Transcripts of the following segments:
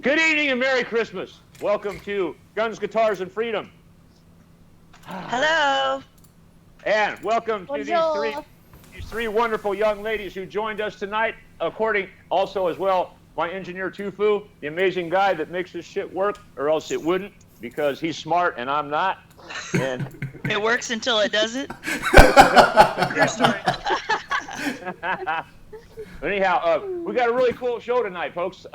Good evening and Merry Christmas. Welcome to Guns, Guitars, and Freedom. Hello. And welcome to these three wonderful young ladies who joined us tonight, according also as well, my engineer Tufu, the amazing guy that makes this shit work, or else it wouldn't, because he's smart and I'm not. And it works until it doesn't. True story. Anyhow, we got a really cool show tonight, folks.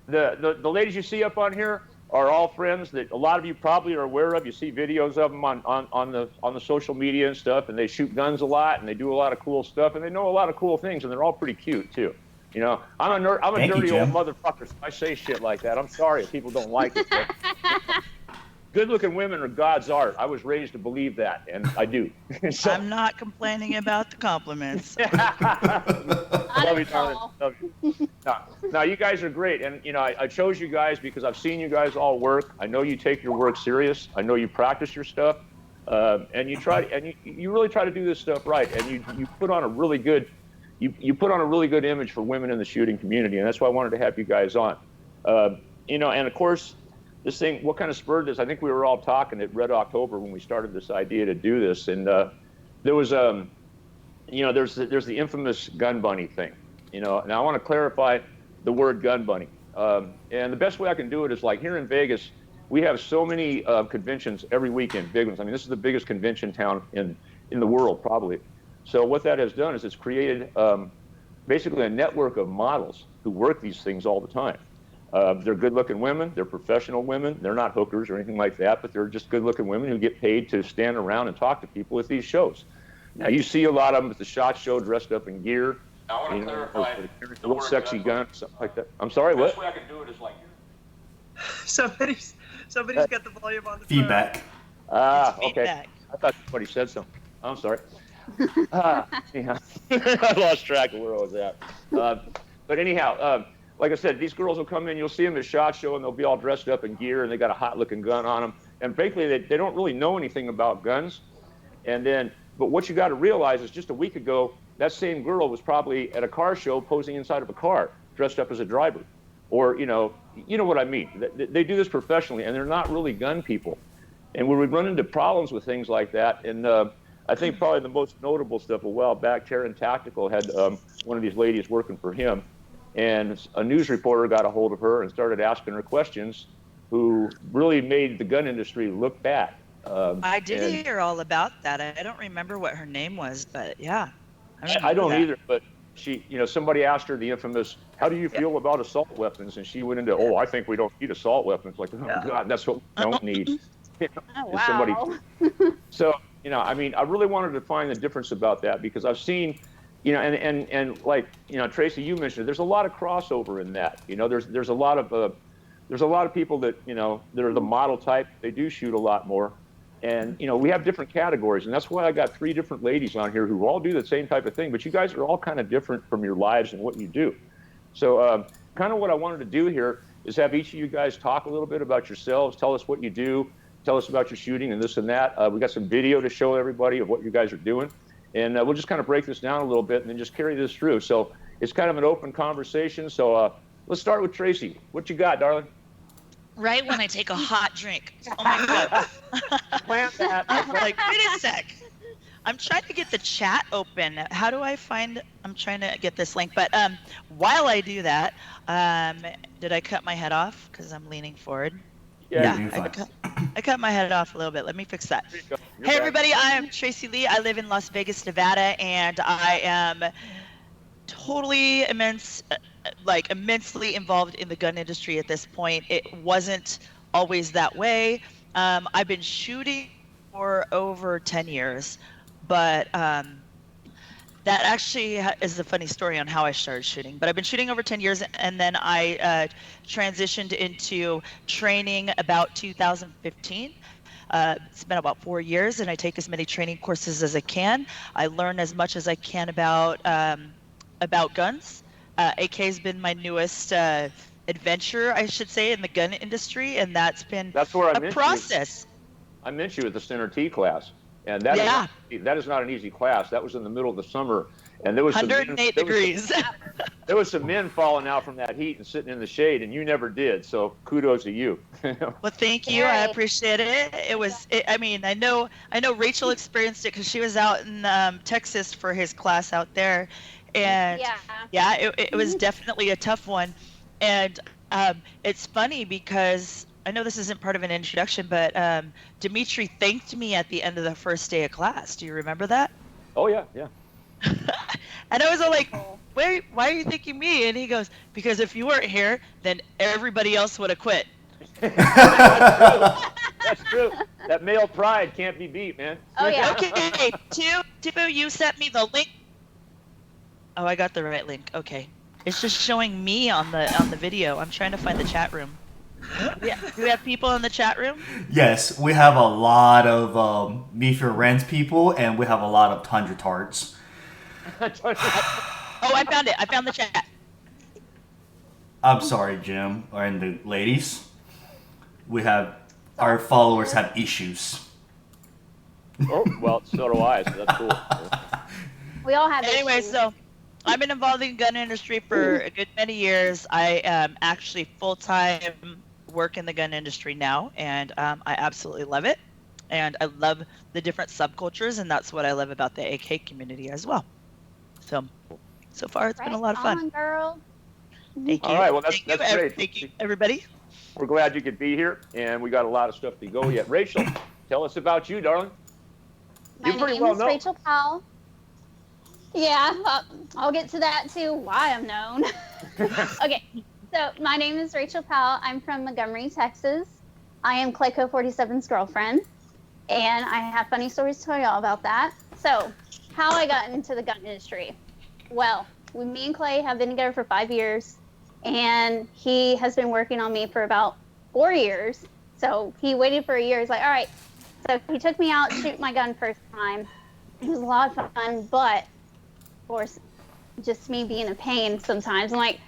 The ladies you see up on here are all friends that a lot of you probably are aware of. You see videos of them on the social media and stuff, and they shoot guns a lot, and they do a lot of cool stuff, and they know a lot of cool things, and they're all pretty cute too. You know, I'm a dirty old motherfucker, so I say shit like that. I'm sorry if people don't like it. Good-looking women are God's art. I was raised to believe that, and I do. So, I'm not complaining about the compliments. Love you, darling. Love you. No, you guys are great, and you know I chose you guys because I've seen you guys all work. I know you take your work serious. I know you practice your stuff, and you try, and you really try to do this stuff right. And you put on a really good, you put on a really good image for women in the shooting community, and that's why I wanted to have you guys on. You know, and of course. This thing, what kind of spurred this? I think we were all talking at Red October when we started this idea to do this, and there was, you know, there's the infamous gun bunny thing, you know. And I want to clarify the word gun bunny, and the best way I can do it is like here in Vegas, we have so many conventions every weekend, big ones. I mean, this is the biggest convention town in the world probably. So what that has done is it's created basically a network of models who work these things all the time. They're good-looking women. They're professional women. They're not hookers or anything like that, but they're just good-looking women who get paid to stand around and talk to people at these shows. Now, you see a lot of them at the SHOT Show dressed up in gear. I want to clarify a little sexy gun, something like that. I'm sorry, what? The best way I can do it is like somebody's got the volume on the feedback. Okay. Feedback. I thought somebody said something. I'm sorry. Yeah. I lost track of where I was at. But anyhow, like I said, these girls will come in, you'll see them at SHOT Show, and they'll be all dressed up in gear, and they got a hot-looking gun on them. And basically, they don't really know anything about guns. But what you got to realize is just a week ago, that same girl was probably at a car show posing inside of a car, dressed up as a driver. Or, you know what I mean. They do this professionally, and they're not really gun people. And when we run into problems with things like that, and I think probably the most notable stuff a while back, Terran Tactical had one of these ladies working for him. And a news reporter got a hold of her and started asking her questions who really made the gun industry look bad. I did hear all about that. I don't remember what her name was, but yeah. I don't either, but she, you know, somebody asked her the infamous, how do you feel about assault weapons? And she went into, oh, I think we don't need assault weapons. Like, oh, God, that's what we don't need. Wow. So, you know, I mean, I really wanted to find the difference about that because I've seen, you know, and like, you know, Tracy, you mentioned it, there's a lot of crossover in that. You know, there's a lot of people that, you know, that are the model type. They do shoot a lot more. And, you know, we have different categories. And that's why I got 3 different ladies on here who all do the same type of thing. But you guys are all kind of different from your lives and what you do. So kind of what I wanted to do here is have each of you guys talk a little bit about yourselves, tell us what you do, tell us about your shooting and this and that. We got some video to show everybody of what you guys are doing. And we'll just kind of break this down a little bit and then just carry this through. So it's kind of an open conversation. So let's start with Tracy. What you got, darling? Right when I take a hot drink. Oh my God. Plan that. I'm like, wait a sec. I'm trying to get the chat open. How do I find, I'm trying to get this link. But while I do that, did I cut my head off? Because I'm leaning forward. Yeah, I cut my head off a little bit. Let me fix that. Hey, everybody. I am Tracy Lee. I live in Las Vegas, Nevada, and I am totally immensely involved in the gun industry at this point. It wasn't always that way. I've been shooting for over 10 years, but that actually is a funny story on how I started shooting. But I've been shooting over 10 years, and then I transitioned into training about 2015. It's been about 4 years, and I take as many training courses as I can. I learn as much as I can about guns. AK has been my newest adventure, I should say, in the gun industry, and that's been That's where I a met process. I met you at the Center T class, and that is not an easy class. That was in the middle of the summer, and there was 108 degrees. There was some men falling out from that heat and sitting in the shade, and you never did. So kudos to you. Well, thank you. I appreciate it. I mean, I know Rachel experienced it because she was out in Texas for his class out there, and it was definitely a tough one. And it's funny because I know this isn't part of an introduction, but Dimitri thanked me at the end of the first day of class. Do you remember that? Oh yeah, yeah. And I was all like, why are you thanking me? And he goes, because if you weren't here, then everybody else would have quit. That's true. That male pride can't be beat, man. Oh yeah. Okay, Tibu, you sent me the link. Oh, I got the right link. Okay, it's just showing me on the video. I'm trying to find the chat room. Yeah, do we have people in the chat room? Yes, we have a lot of Me For Rent people, and we have a lot of Tundra Tarts. Oh, I found it. I found the chat. I'm sorry, Jim, and the ladies. Our followers have issues. Oh, well, so do I, so that's cool. We all have Anyway, issues. so I've been involved in the gun industry for a good many years. I am actually full-time work in the gun industry now, and I absolutely love it. And I love the different subcultures, and that's what I love about the AK community as well. So far it's been a lot of fun. On, girl. Thank you. All right, well, that's great. Thank you, everybody. We're glad you could be here, and we got a lot of stuff to go yet. Rachel, tell us about you, darling. My name is Rachel Powell. Yeah, I'll get to that too, why I'm known. Okay, so my name is Rachel Powell. I'm from Montgomery, Texas. I am Clayco 47's girlfriend, and I have funny stories to tell y'all about that. So, how I got into the gun industry. Well, me and Clay have been together for 5 years, and he has been working on me for about 4 years. So he waited for a year. He's like, all right. So he took me out to shoot my gun first time. It was a lot of fun, but of course, just me being a pain sometimes. I'm like,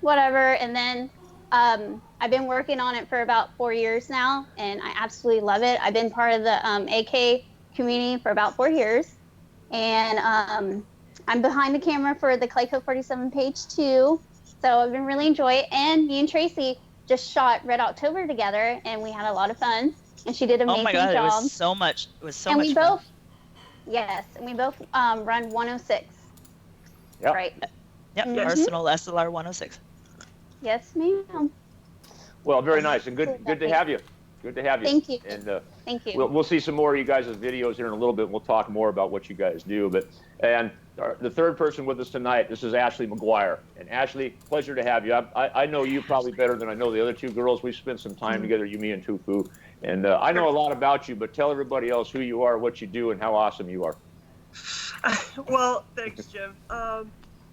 whatever. And then I've been working on it for about 4 years now, and I absolutely love it. I've been part of the AK community for about 4 years, and I'm behind the camera for the Clayco 47 page too, so I've been really enjoying it. And me and Tracy just shot Red October together, and we had a lot of fun, and she did an amazing job. Oh my God, it was so much fun. And we both run 106. Yep. Right. Yep, Arsenal SLR 106. Yes, ma'am. Well, very nice, and good to have you. Good to have you. Thank you. And Thank you. we'll see some more of you guys' videos here in a little bit. We'll talk more about what you guys do. And the third person with us tonight, this is Ashley McGuire. And Ashley, pleasure to have you. I know you probably better than I know the other two girls. We've spent some time together, you, me, and Tufu. And I know a lot about you, but tell everybody else who you are, what you do, and how awesome you are. Well, thanks, Jim.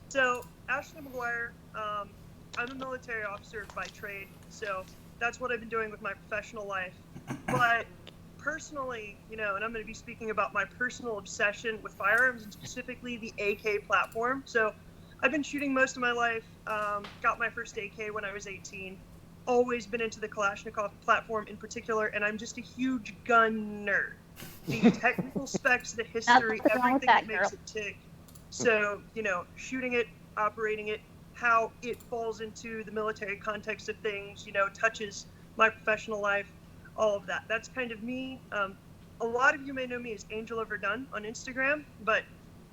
So, Ashley McGuire, I'm a military officer by trade, so that's what I've been doing with my professional life. But personally, and I'm going to be speaking about my personal obsession with firearms, and specifically the AK platform. So I've been shooting most of my life, got my first AK when I was 18, always been into the Kalashnikov platform in particular, and I'm just a huge gun nerd. The technical specs, the history, everything that makes it tick. So, shooting it, operating it, how it falls into the military context of things, touches my professional life, all of that. That's kind of me. A lot of you may know me as Angel Overdone on Instagram, but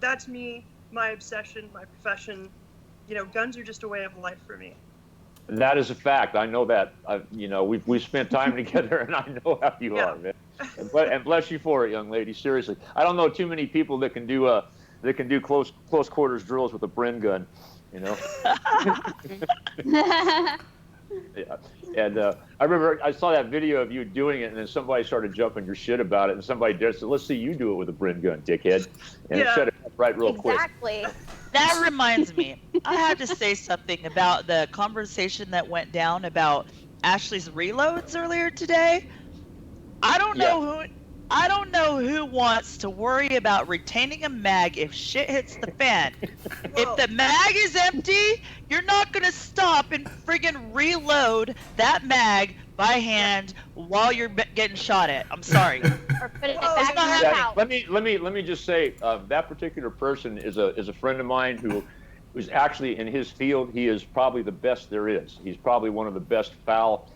that's me, my obsession, my profession. Guns are just a way of life for me. That is a fact. I know that. We've spent time together, and I know how you are, man. And bless you for it, young lady. Seriously, I don't know too many people that can do close quarters drills with a Bren gun. Yeah. And I remember I saw that video of you doing it, and then somebody started jumping your shit about it, and somebody just said, "Let's see you do it with a Bren gun, dickhead," and it shut it up right real quick. Exactly. That reminds me, I had to say something about the conversation that went down about Ashley's reloads earlier today. I don't know who wants to worry about retaining a mag if shit hits the fan. If the mag is empty, you're not gonna stop and friggin' reload that mag by hand while you're getting shot at. I'm sorry. Or put it back in your pouch. Let me just say that particular person is a friend of mine who's actually in his field. He is probably the best there is. He's probably one of the best foul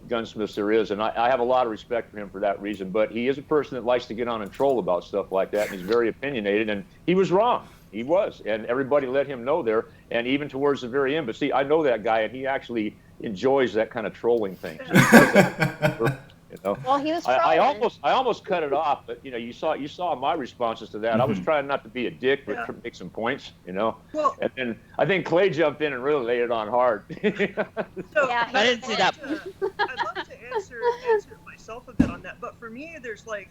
gunsmiths there is, and I have a lot of respect for him for that reason. But he is a person that likes to get on and troll about stuff like that, and he's very opinionated. And he was wrong. He was, and everybody let him know there. And even towards the very end. But see, I know that guy, and he actually enjoys that kind of trolling thing. You know? Well, he was I trolling. almost cut it off, but you know, you saw my responses to that. Mm-hmm. I was trying not to be a dick, but to make some points, you know. Well, and then I think Clay jumped in and really laid it on hard. so Yeah, I didn't see that. I'd love to answer myself a bit on that, but for me, there's like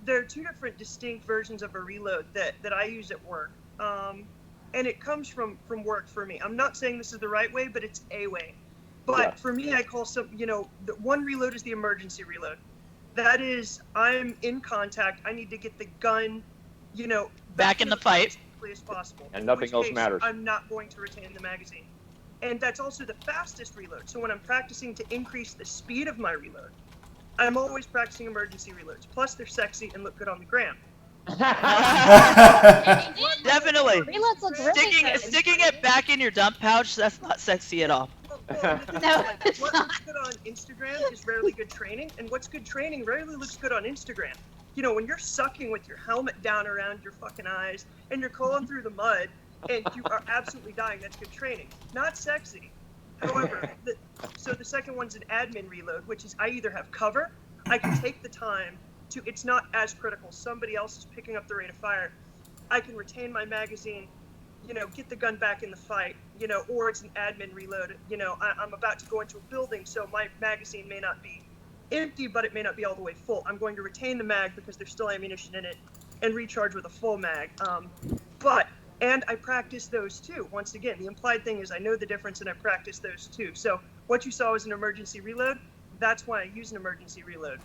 there are two different distinct versions of a reload that I use at work, and it comes from work for me. I'm not saying this is the right way, but it's a way. But for me, I call the one reload is the emergency reload. That is, I'm in contact. I need to get the gun, Back in the fight as quickly as possible. And nothing else matters. I'm not going to retain the magazine. And that's also the fastest reload. So when I'm practicing to increase the speed of my reload, I'm always practicing emergency reloads. Plus, they're sexy and look good on the gram. Definitely. Reloads look really good. Sticking it back in your dump pouch, that's not sexy at all. No, it's what not. looks good on Instagram is rarely good training, and what's good training rarely looks good on Instagram. When you're sucking with your helmet down around your fucking eyes, and you're crawling through the mud, and you are absolutely dying, that's good training. Not sexy. However, so the second one's an admin reload, which is I either have cover, I can take the time to, it's not as critical, somebody else is picking up the rate of fire, I can retain my magazine, get the gun back in the fight, or it's an admin reload. I'm about to go into a building, so my magazine may not be empty, but it may not be all the way full. I'm going to retain the mag because there's still ammunition in it and recharge with a full mag. And I practice those too. Once again, the implied thing is I know the difference and I practice those too. So what you saw was an emergency reload. That's why I use an emergency reload.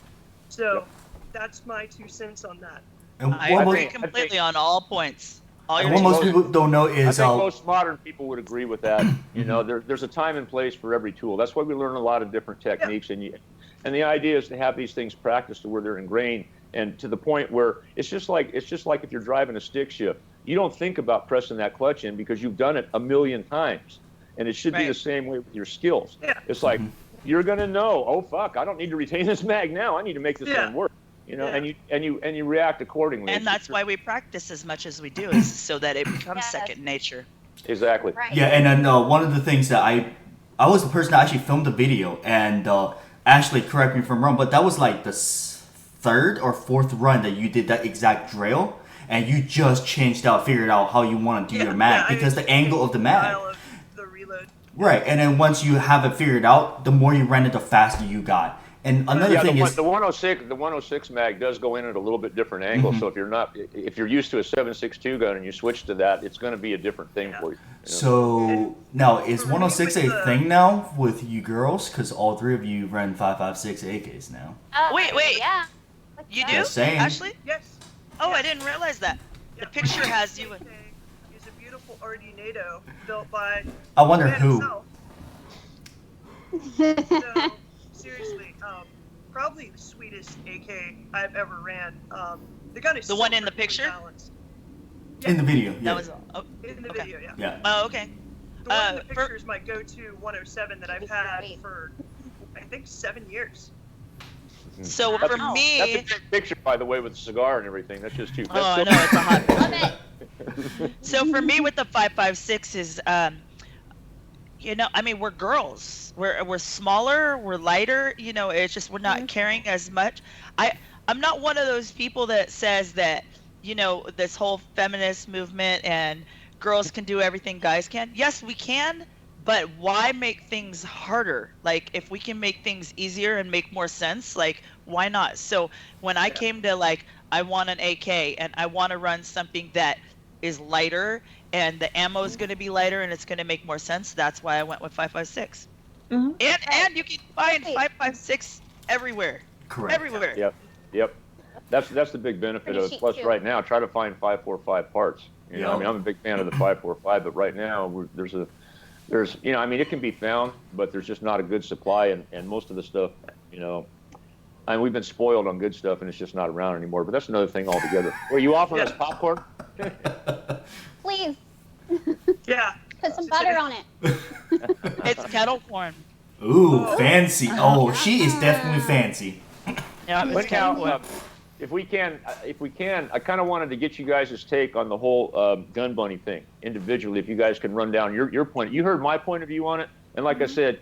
So that's my 2 cents on that. And I agree completely on all points. what most people don't know is I think most modern people would agree with that. There's a time and place for every tool. That's why we learn a lot of different techniques, and the idea is to have these things practiced to where they're ingrained, and to the point where it's just like if you're driving a stick shift. You don't think about pressing that clutch in because you've done it a million times, and it should be the same way with your skills. Yeah. It's like you're gonna know. Oh fuck! I don't need to retain this mag now. I need to make this thing work. And you react accordingly. And that's why we practice as much as we do, is so that it becomes second nature. Exactly. Right. Yeah, and then one of the things that I was the person that actually filmed the video, and Ashley, correct me if I'm wrong, but that was like the third or fourth run that you did that exact drill, and you just figured out how you want to do your mag because the angle of the mag. Of the reload. Right, and then once you have it figured out, the more you ran it, the faster you got. And another thing is the 106 mag does go in at a little bit different angle. So if you're used to a 7.62 gun and you switch to that, it's going to be a different thing for you. So now is 106 a thing now with you girls? Because all three of you run 5.56 AKs now. Wait. Yeah. You do, Just saying. Ashley? Yes. Oh, I didn't realize that. The picture has you. Is a beautiful RD NATO built by. I wonder the man who. himself. So, seriously, probably the sweetest AK I've ever ran. The gun is The one in the picture? balanced. In the video, yeah. That was In the Okay. video, yeah. Yeah. Oh, okay. The one in the for- picture is my go-to 107 that I've had for, I think, 7 years. So That's for That's a me, great picture, by the way, with the cigar and everything. That's just too. oh, I know it's a hot. Love it. So for me, with the 5.56 is, I mean, we're girls. We're smaller. We're lighter. It's just we're not carrying as much. I'm not one of those people that says that this whole feminist movement and girls can do everything guys can. Yes, we can, but why make things harder? Like, if we can make things easier and make more sense, like, why not? So when I came to, like, I want an AK and I want to run something that is lighter and the ammo is going to be lighter and it's going to make more sense, that's why I went with 5.56. And you can find 5.56 everywhere. Correct. Everywhere. Yep. That's the big benefit of it. Plus, right now, try to find 5.45 parts. You know, I mean, I'm a big fan of the 5.45, but right now there's you know, I mean, it can be found, but there's just not a good supply, and most of the stuff, you know, I mean, we've been spoiled on good stuff, and it's just not around anymore. But that's another thing altogether. Were you offering us popcorn? Please. Yeah. Put some butter on it. It's kettle corn. Ooh, fancy. Oh, she is definitely fancy. Yeah, it's kettle corn. If we can, I kind of wanted to get you guys' take on the whole gun bunny thing individually. If you guys can run down your point, you heard my point of view on it, and like I said,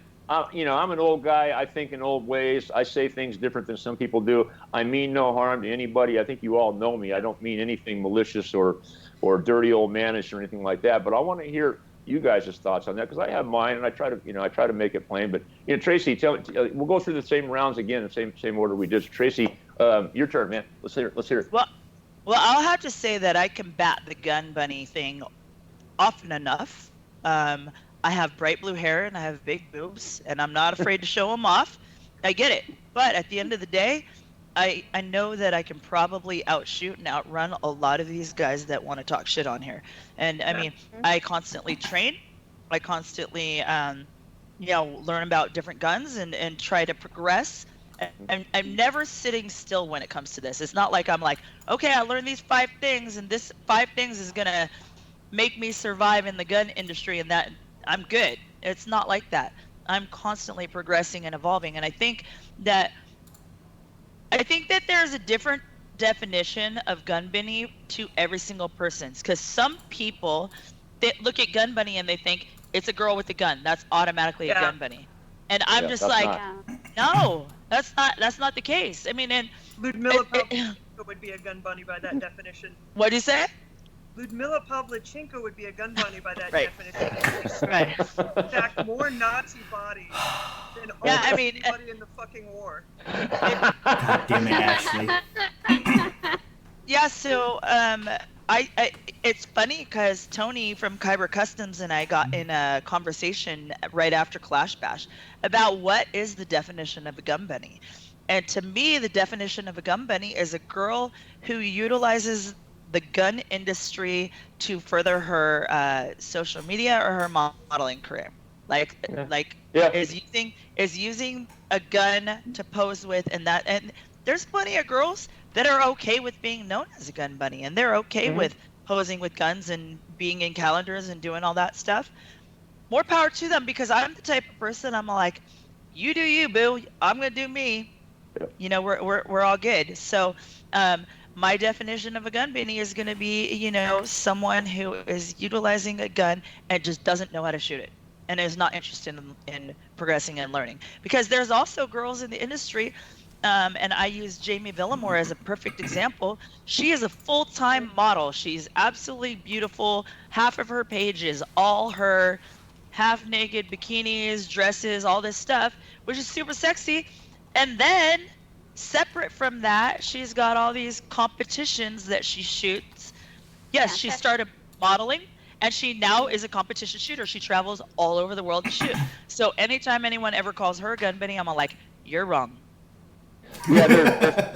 you know, I'm an old guy. I think in old ways. I say things different than some people do. I mean no harm to anybody. I think you all know me. I don't mean anything malicious or dirty old manish or anything like that. But I want to hear you guys' thoughts on that, because I have mine, and I try to make it plain. But you know, Tracy, we'll go through the same rounds again, the same order we did. So, Tracy, your turn, man. Let's hear it. Well, I'll have to say that I combat the gun bunny thing often enough. I have bright blue hair and I have big boobs, and I'm not afraid to show them off. I get it, but at the end of the day, I know that I can probably outshoot and outrun a lot of these guys that want to talk shit on here. And I mean, I constantly train. I constantly, you know, learn about different guns and try to progress. I'm never sitting still when it comes to this. It's not like I'm like, okay, I learned these 5 things, and this 5 things is gonna make me survive in the gun industry, and that I'm good. It's not like that. I'm constantly progressing and evolving, and I think that there's a different definition of gun bunny to every single person, because some people that look at gun bunny and they think it's a girl with a gun. That's automatically a gun bunny, and I'm just like, no, that's not the case. I mean, and Ludmila Pavlichenko would be a gun bunny by that definition. What do you say? Ludmila Pavlichenko would be a gun bunny by that Right. definition. Right. In fact, more Nazi bodies than anybody in the fucking war. God damn it, Ashley. Yeah, so it's funny because Tony from Kyber Customs and I got in a conversation right after Clash Bash about what is the definition of a gun bunny. And to me, the definition of a gun bunny is a girl who utilizes the gun industry to further her social media or her modeling career. Is using a gun to pose with, and there's plenty of girls that are okay with being known as a gun bunny, and they're okay with posing with guns and being in calendars and doing all that stuff. More power to them, because I'm the type of person, I'm like, you do you, boo. I'm gonna do me. Yep. You know, we're all good. So my definition of a gun bunny is going to be, you know, someone who is utilizing a gun and just doesn't know how to shoot it and is not interested in progressing and learning. Because there's also girls in the industry, and I use Jamie Villamore as a perfect example. She is a full-time model. She's absolutely beautiful. Half of her page is all her half-naked bikinis, dresses, all this stuff, which is super sexy. And then, separate from that, she's got all these competitions that she shoots. Yes, she started modeling, and she now is a competition shooter. She travels all over the world to shoot. So anytime anyone ever calls her a gun bunny, I'm like, you're wrong. Yeah,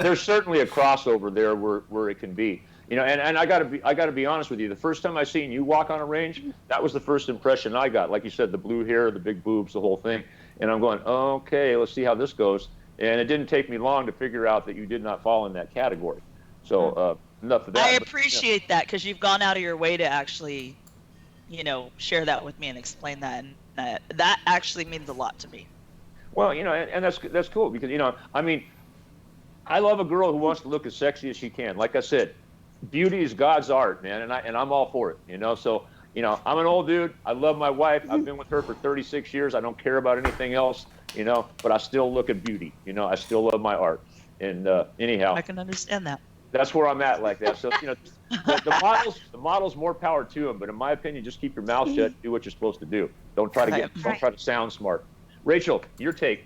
there's certainly a crossover there where it can be. You know, and I gotta be honest with you. The first time I seen you walk on a range, that was the first impression I got. Like you said, the blue hair, the big boobs, the whole thing. And I'm going, okay, let's see how this goes. And it didn't take me long to figure out that you did not fall in that category. So enough of that. I appreciate that, because you've gone out of your way to actually, you know, share that with me and explain that. And that actually means a lot to me. Well, you know, and that's cool, because, you know, I mean, I love a girl who wants to look as sexy as she can. Like I said, beauty is God's art, man, and I'm all for it, you know. So, you know, I'm an old dude. I love my wife. I've been with her for 36 years. I don't care about anything else, you know, but I still look at beauty. You know, I still love my art. And anyhow, I can understand that. That's where I'm at like that. So, you know, the models, more power to them. But in my opinion, just keep your mouth shut, do what you're supposed to do. Don't try to Right. don't try to sound smart. Rachel, your take.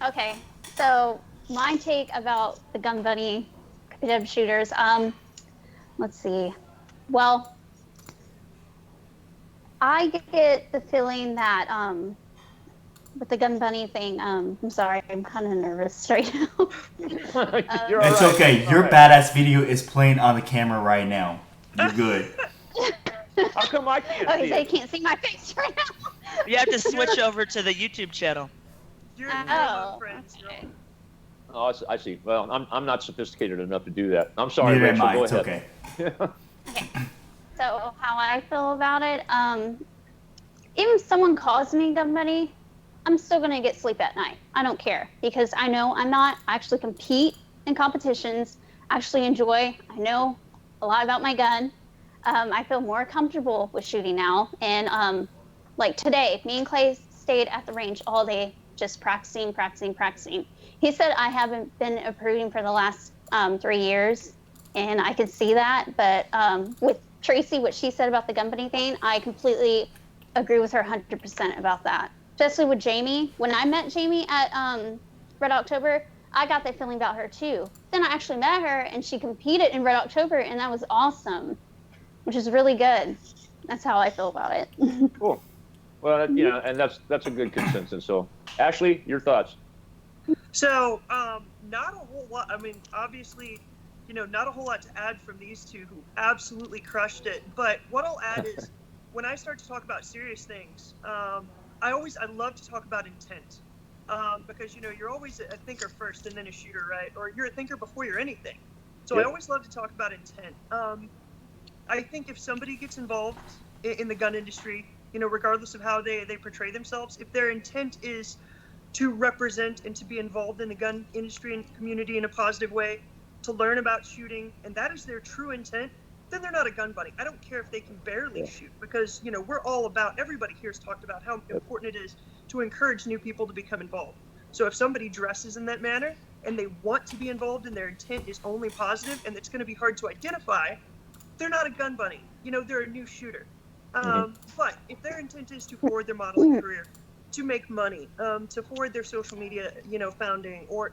Okay, so my take about the gun bunny competitive shooters. Let's see. Well, I get the feeling that with the gun bunny thing. I'm sorry, I'm kind of nervous right now. You're It's all right. okay. Your badass video is playing on the camera right now. You're good. How come I can't Okay, see so you it? can't see my face right now. You have to switch over to the YouTube channel. You're Oh, among friends. okay. Oh, I see. Well, I'm not sophisticated enough to do that. I'm sorry, Neither am Rachel. I. Go It's ahead. okay. So how I feel about it, even if someone calls me gun bunny, I'm still gonna get sleep at night. I don't care because I know I'm not actually compete in competitions. Actually enjoy. I know a lot about my gun. I feel more comfortable with shooting now. And like today, me and Clay stayed at the range all day, just practicing. He said I haven't been improving for the last 3 years, and I could see that. But with Tracy, what she said about the gun bunny thing, I completely agree with her 100% about that. Especially with Jamie. When I met Jamie at Red October, I got that feeling about her too. Then I actually met her, and she competed in Red October, and that was awesome, which is really good. That's how I feel about it. Cool. Well, you know, and that's a good consensus. So, Ashley, your thoughts? So, not a whole lot. I mean, obviously, not a whole lot to add from these two who absolutely crushed it. But what I'll add is, when I start to talk about serious things, I love to talk about intent, because you're always a thinker first and then a shooter, right? Or you're a thinker before you're anything. So Yep. I always love to talk about intent. I think if somebody gets involved in the gun industry, regardless of how they portray themselves, if their intent is to represent and to be involved in the gun industry and community in a positive way, to learn about shooting, and that is their true intent, then they're not a gun bunny. I don't care if they can barely shoot, because we're all about, everybody here's talked about how important it is to encourage new people to become involved. So if somebody dresses in that manner and they want to be involved and their intent is only positive and it's going to be hard to identify, they're not a gun bunny. They're a new shooter. But if their intent is to forward their modeling career, to make money, to forward their social media, founding, or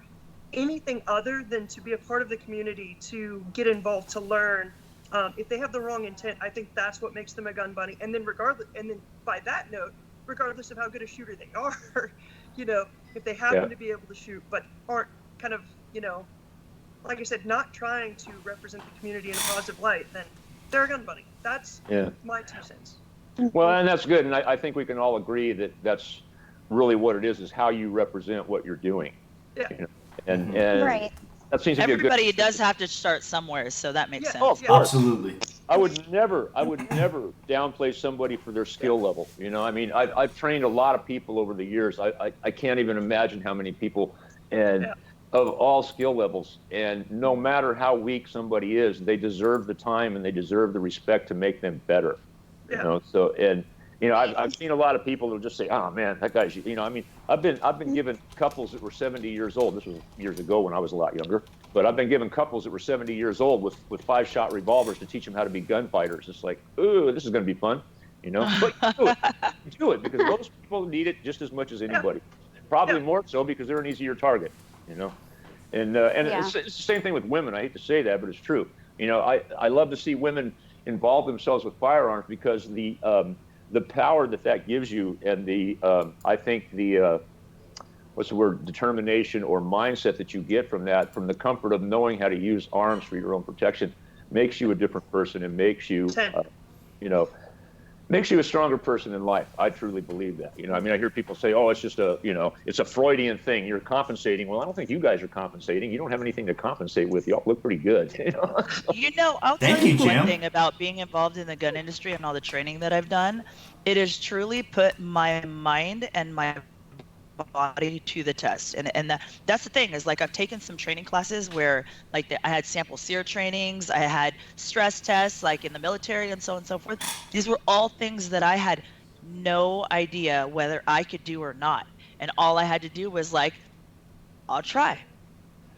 anything other than to be a part of the community, to get involved, to learn, if they have the wrong intent, I think that's what makes them a gun bunny. And then by that note, regardless of how good a shooter they are, if they happen to be able to shoot but aren't kind of, like I said, not trying to represent the community in a positive light, then they're a gun bunny. That's my 2 cents. Well, and that's good, and I think we can all agree that that's really what it is how you represent what you're doing. Yeah. And Right. that seems to be a good. Everybody does have to start somewhere, so that makes sense. Oh, of course. Absolutely. I would never downplay somebody for their skill level. I mean, I've trained a lot of people over the years. I can't even imagine how many people, and of all skill levels. And no matter how weak somebody is, they deserve the time and they deserve the respect to make them better. So, and I've seen a lot of people who just say, "Oh man, that guy's," I mean, I've been given couples that were 70 years old. This was years ago when I was a lot younger. But I've been given couples that were 70 years old with 5-shot revolvers to teach them how to be gunfighters. It's like, ooh, this is going to be fun, But you do it because most people need it just as much as anybody. Probably more so because they're an easier target, And it's the same thing with women. I hate to say that, but it's true. I love to see women involve themselves with firearms because the power that gives you, and I think the what's the word, determination or mindset that you get from that, from the comfort of knowing how to use arms for your own protection, makes you a different person and makes you, makes you a stronger person in life. I truly believe that. I mean, I hear people say, "Oh, it's just it's a Freudian thing. You're compensating." Well, I don't think you guys are compensating. You don't have anything to compensate with. Y'all look pretty good. I'll tell you, you one Jim. thing about being involved in the gun industry and all the training that I've done. It has truly put my mind and my body to the test, and that's the thing is, like, I've taken some training classes where, like, I had sample sear trainings, I had stress tests, like in the military, and so on and so forth. These were all things that I had no idea whether I could do or not, and all I had to do was, like, I'll try.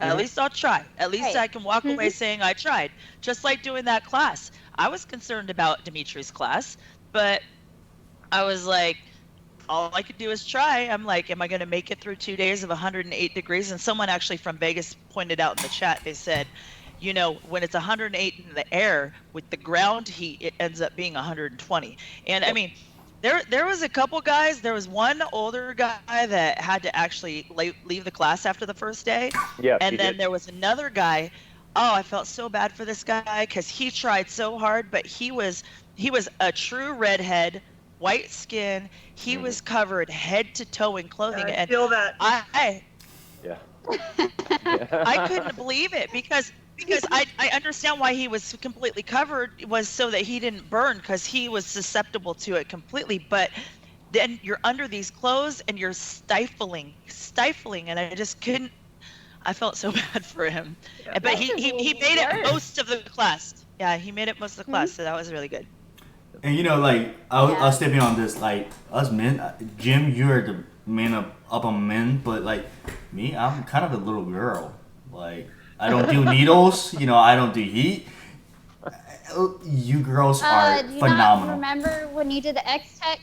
At least I'll try. At least I can walk away saying I tried. Just like doing that class. I was concerned about Dimitri's class, but I was like, all I could do is try. I'm like, am I going to make it through 2 days of 108 degrees? And someone actually from Vegas pointed out in the chat, they said, when it's 108 in the air with the ground heat, it ends up being 120. And I mean, there was a couple guys. There was one older guy that had to actually leave the class after the first day. Yeah. And then there was another guy. Oh, I felt so bad for this guy because he tried so hard, but he was a true redhead, white skin. He was covered head to toe in clothing. I feel that. Yeah. I couldn't believe it because I understand why he was completely covered was so that he didn't burn because he was susceptible to it completely. But then you're under these clothes and you're stifling, and I just couldn't. I felt so bad for him. Yeah. But he made it most of the class. Yeah, he made it most of the class, so that was really good. And I'll step in on this. Like us men, Jim, you're the man up on men, but like me, I'm kind of a little girl. Like I don't do needles. I don't do heat. You girls are do you phenomenal. Not remember when you did the X-Tech,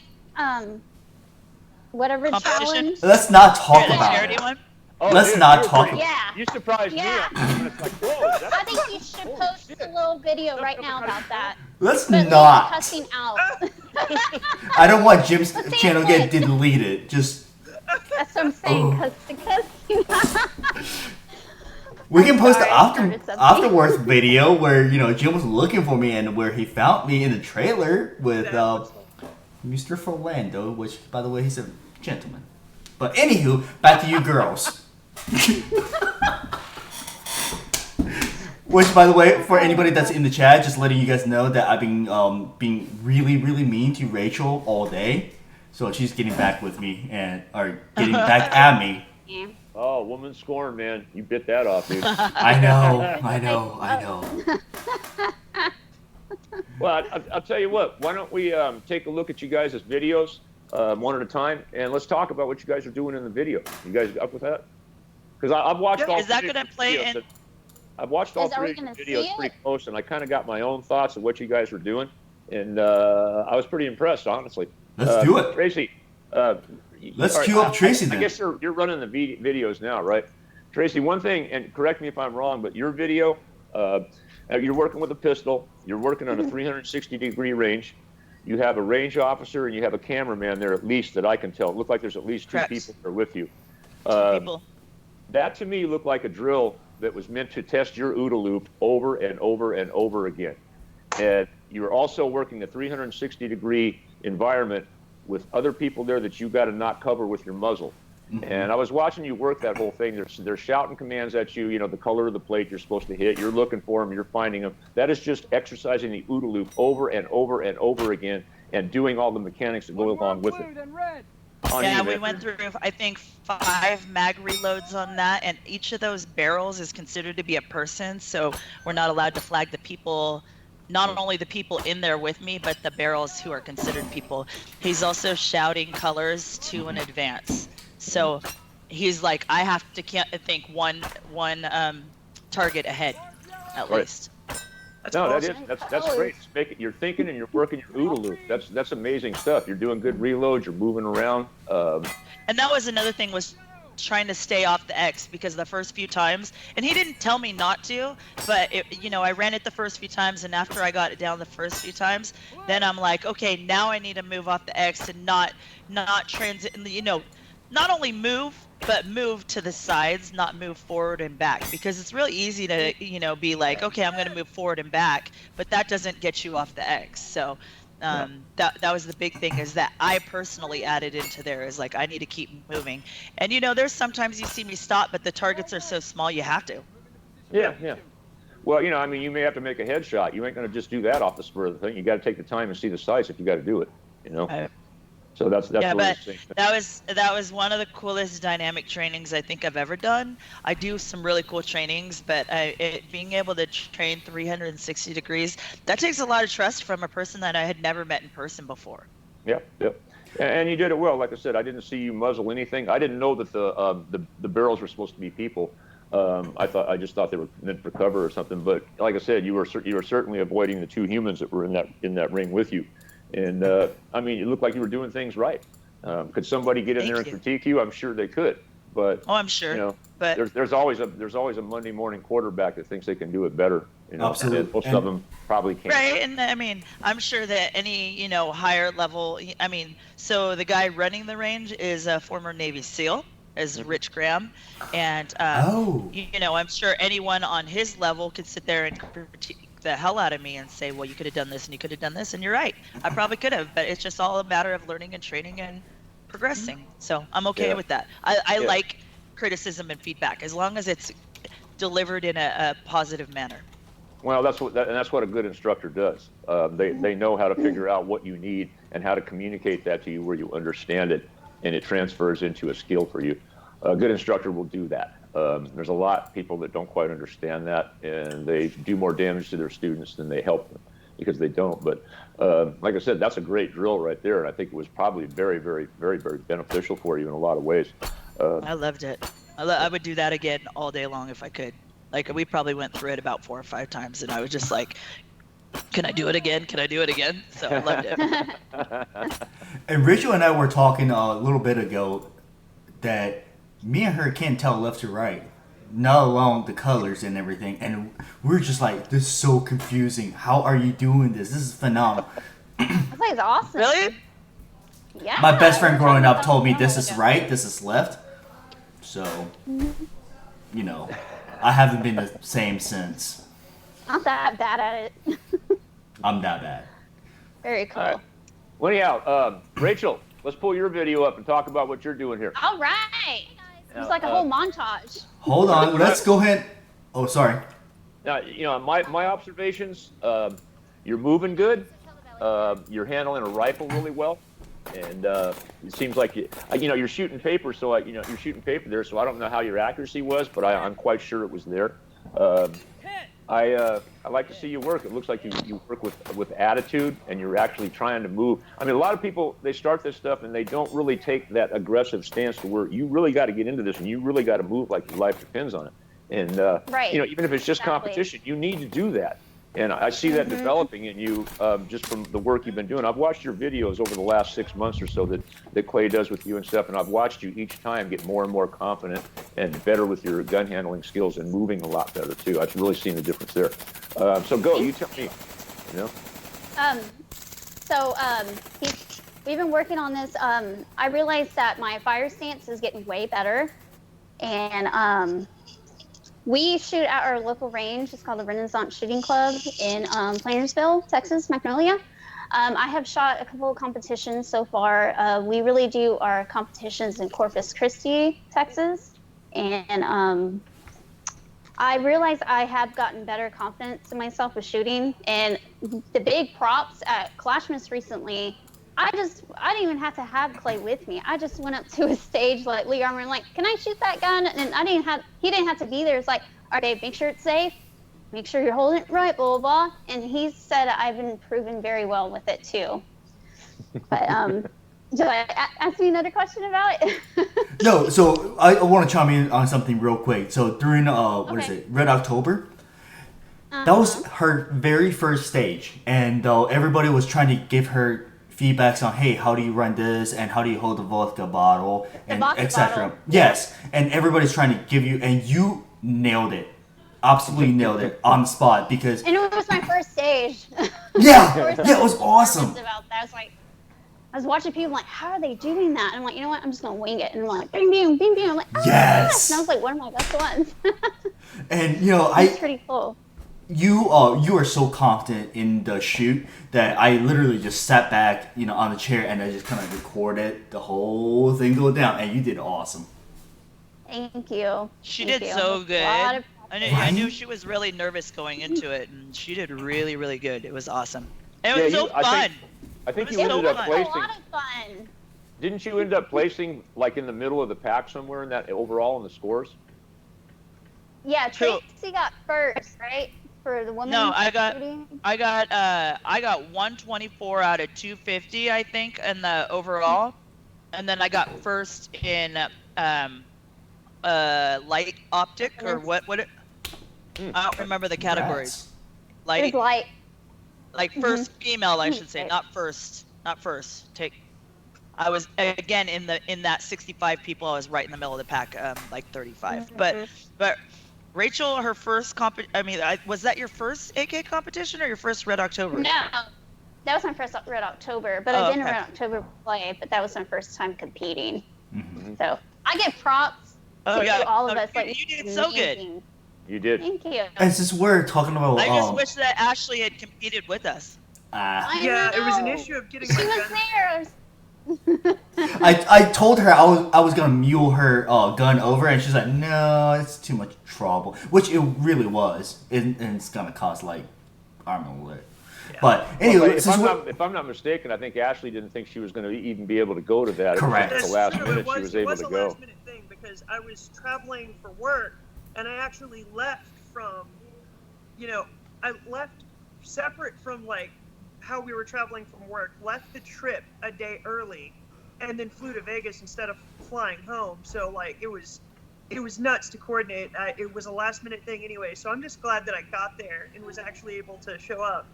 whatever Competition? challenge? Let's not talk The about charity it. one? Oh, Let's dude, not you were talk pretty- Yeah. You surprised Yeah. me. And it's like, whoa. That's I think you should post a little video right now about that. Let's But leave not. the cussing out. I don't want Jim's Let's channel say get deleted. Just That's what I'm saying. Oh. Cussing. we can post the sorry, I started something. afterwards video where Jim was looking for me and where he found me in the trailer with Mr. Philando, which by the way he's a gentleman. But anywho, back to you girls. Which, by the way, for anybody that's in the chat, just letting you guys know that I've been being really, really mean to Rachel all day. So she's getting back with me or getting back at me. Yeah. Oh, woman scorn, man. You bit that off, dude. I know. Well, I'll tell you what. Why don't we take a look at you guys' videos one at a time, and let's talk about what you guys are doing in the video. You guys up with that? Because I've watched all. Is that three of gonna your play videos, in? I've watched all Are we three of your gonna see videos it? pretty close, and I kind of got my own thoughts of what you guys were doing, and I was pretty impressed, honestly. Let's do it. Tracy. Let's all right, cue up Tracy I then. guess you're running the videos now, right? Tracy, one thing, and correct me if I'm wrong, but your video, you're working with a pistol, you're working on a 360-degree range, you have a range officer, and you have a cameraman there at least that I can tell. It looked like there's at least two Correct. people that are with you. People. That to me looked like a drill that was meant to test your OODA loop over and over and over again. And you were also working the 360-degree environment with other people there that you got to not cover with your muzzle. Mm-hmm. And I was watching you work that whole thing. They're shouting commands at you, the color of the plate you're supposed to hit. You're looking for them. You're finding them. That is just exercising the OODA loop over and over and over again and doing all the mechanics that go along with it. Yeah, we went through, I think, 5 mag reloads on that, and each of those barrels is considered to be a person, so we're not allowed to flag the people, not only the people in there with me, but the barrels who are considered people. He's also shouting colors to an advance. So he's like, I have to think one target ahead, at Right. least. That's No, awesome. that's great. You're thinking and you're working your OODA loop. That's amazing stuff. You're doing good reloads. You're moving around. And that was another thing, was trying to stay off the X, because the first few times, and he didn't tell me not to, but I ran it the first few times, and after I got it down the first few times, then I'm like, okay, now I need to move off the X and not transit, not only move, but move to the sides, not move forward and back, because it's really easy to be like, okay, I'm going to move forward and back, but that doesn't get you off the X. So that was the big thing, is that I personally added into there, is like, I need to keep moving. And there's sometimes you see me stop, but the targets are so small you have to. Yeah. Well, you may have to make a headshot. You ain't going to just do that off the spur of the thing. You got to take the time and see the sights if you got to do it. So that's Yeah, really but interesting. that was one of the coolest dynamic trainings I think I've ever done. I do some really cool trainings, but being able to train 360 degrees, that takes a lot of trust from a person that I had never met in person before. Yep. And you did it well. Like I said, I didn't see you muzzle anything. I didn't know that the barrels were supposed to be people. I just thought they were meant for cover or something. But like I said, you were certainly avoiding the two humans that were in that ring with you. And it looked like you were doing things right. Could somebody get in there and critique you? I'm sure they could, but I'm sure. You know, but there's always a Monday morning quarterback that thinks they can do it better. You know, Absolutely. and most of them probably can't. Right, and I mean, I'm sure that any higher level. I mean, so the guy running the range is a former Navy SEAL, is Rich Graham, and I'm sure anyone on his level could sit there and critique the hell out of me and say, well, you could have done this and you could have done this, and you're right, I probably could have, but it's just all a matter of learning and training and progressing. So I'm okay with that. I like criticism and feedback as long as it's delivered in a positive manner. Well, that's what a good instructor does. They know how to figure out what you need and how to communicate that to you where you understand it, and it transfers into a skill for you. A good instructor will do that. There's a lot of people that don't quite understand that, and they do more damage to their students than they help them because they don't. But like I said, that's a great drill right there, and I think it was probably very, very, very, very beneficial for you in a lot of ways. I loved it. I would do that again all day long if I could. Like, we probably went through it about 4 or 5 times, and I was just like, can I do it again? Can I do it again? So I loved it. And Rachel and I were talking a little bit ago that me and her can't tell left to right, not alone the colors and everything. And we're just like, this is so confusing. How are you doing this? This is phenomenal. That plays awesome. Really? Yeah. My best friend growing up told me this is right, this is left. So, I haven't been the same since. Not that bad at it. I'm that bad. Very cool. All right. Well, anyhow, Rachel, let's pull your video up and talk about what you're doing here. All right. It's like a whole montage. Hold on, let's go ahead. Oh, sorry. Now, my observations, you're moving good. You're handling a rifle really well. And it seems like you're shooting paper, so you're shooting paper there. So I don't know how your accuracy was, but I'm quite sure it was there. I like to see you work. It looks like you work with attitude, and you're actually trying to move. I mean, a lot of people, they start this stuff and they don't really take that aggressive stance to where you really got to get into this and you really got to move like your life depends on it. And right. Even if it's just competition, you need to do that. And I see that developing in you just from the work you've been doing. I've watched your videos over the last 6 months or so that Clay does with you and stuff, and I've watched you each time get more and more confident and better with your gun handling skills and moving a lot better too. I've really seen the difference there. So go, you tell me. We've been working on this. I realized that my fire stance is getting way better, and we shoot at our local range. It's called the Renaissance Shooting Club in Plantersville, Texas, Magnolia. I have shot a couple of competitions so far. We really do our competitions in Corpus Christi, Texas. And I realized I have gotten better confidence in myself with shooting. And the big props at Clashmas recently, I didn't even have to have Clay with me. I just went up to a stage like Lee Armour and like, can I shoot that gun? And he didn't have to be there. It's like, all right, Dave, make sure it's safe. Make sure you're holding it right, blah, blah, blah. And he said I've been proven very well with it too. But do I ask me another question about it? No, so I want to chime in on something real quick. So during, Red October? That was her very first stage. And everybody was trying to give her feedbacks on, hey, how do you run this and how do you hold the vodka bottle and etc. Yes, and everybody's trying to give you, and you nailed it, absolutely nailed it on the spot because. And it was my first stage. Yeah, it was awesome. About that. I was watching people like, how are they doing that? And I'm like, you know what? I'm just gonna wing it. And I'm like, bing, bing, bing, bing. I'm like, yes. And I was like, one of my best ones. And it's pretty cool. You are so confident in the shoot that I literally just sat back, on the chair and I just kind of recorded the whole thing go down, and you did awesome. Thank you. She did so good. I knew she was really nervous going into it, and she did really, really good. It was awesome. And it was so fun. I think you ended up placing. It was a lot of fun. Didn't you end up placing like in the middle of the pack somewhere in that overall in the scores? Yeah, Tracy got first, right? For the woman. No, I got 124 out of 250, I think, in the overall, and then I got first in light optic or what it. I don't remember the categories. Light. Like first female, I should say, not first. I was again in that 65 people. I was right in the middle of the pack, like 35. Mm-hmm. But Rachel, her first was that your first AK competition or your first Red October? No, that was my first Red October. But I've been in Red October play, but that was my first time competing. Mm-hmm. So I get props to all of us. Like, you did so good. You did. Thank you. And since we're talking about, I just wish that Ashley had competed with us. Yeah, it was an issue of getting. She was there. I told her I was gonna mule her gun over, and she's like, no, it's too much trouble, which it really was, and it's gonna cost like I don't know what. Yeah. But anyway, well, if I'm not mistaken, I think Ashley didn't think she was going to even be able to go to that. Correct. At the last minute, she was able to go. It was a last minute thing because I was traveling for work, and I actually left from, I left separate from like how we were traveling from work, left the trip a day early, and then flew to Vegas instead of flying home. So like it was nuts to coordinate. It was a last minute thing anyway. So I'm just glad that I got there and was actually able to show up.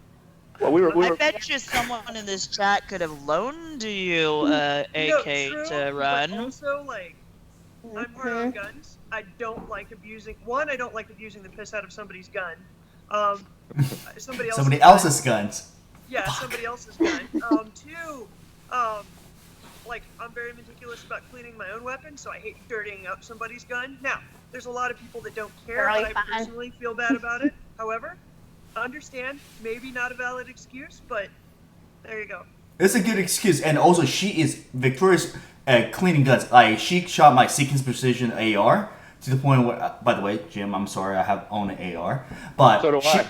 Well, I bet you someone in this chat could have loaned you AK to run. But also, like, I'm hard on guns. I don't like abusing. One, I don't like abusing the piss out of somebody's gun. Somebody else's guns. Yeah, somebody else's gun. Two, like, I'm very meticulous about cleaning my own weapon, so I hate dirtying up somebody's gun. Now, there's a lot of people that don't care, but I personally feel bad about it. However, understand, maybe not a valid excuse, but there you go. It's a good excuse, and also she is victorious at cleaning guns. Like, she shot my Seekins Precision AR to the point where, by the way, Jim, I'm sorry, I own an AR, but so do I.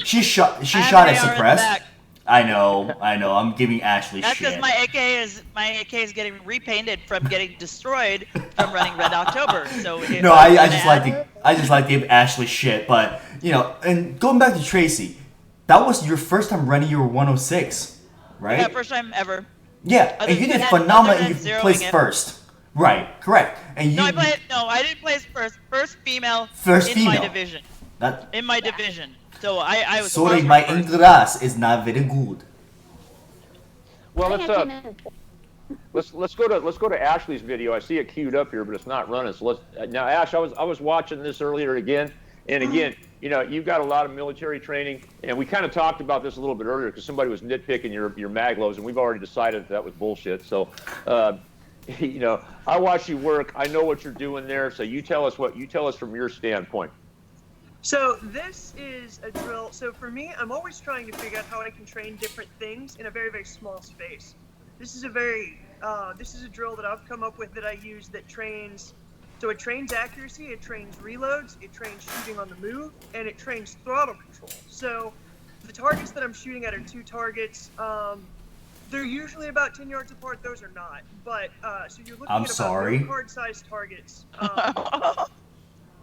she shot at suppressed. I know. I'm giving Ashley That's shit. That's because my AK is getting repainted from getting destroyed from running Red October. So no, I just like to give Ashley shit, but and going back to Tracy, that was your first time running your 106, right? Yeah, first time ever. Yeah, and you did phenomenal. And you placed first. Right, correct. And you. I didn't place first. First female. In my division. In my division. So I was. Sorry, my English is not very good. Well, let's go to Ashley's video. I see it queued up here, but it's not running. So now, Ash, I was watching this earlier again, and again, you've got a lot of military training, and we kind of talked about this a little bit earlier because somebody was nitpicking your mag lows, and we've already decided that was bullshit. So, I watch you work. I know what you're doing there. So you tell us from your standpoint. So this is a drill. So for me, I'm always trying to figure out how I can train different things in a very, very small space. This is a drill that I've come up with that I use that trains. So it trains accuracy, it trains reloads, it trains shooting on the move, and it trains throttle control. So the targets that I'm shooting at are 2 targets. They're usually about 10 yards apart. Those are not. But so you're looking at about card-sized targets.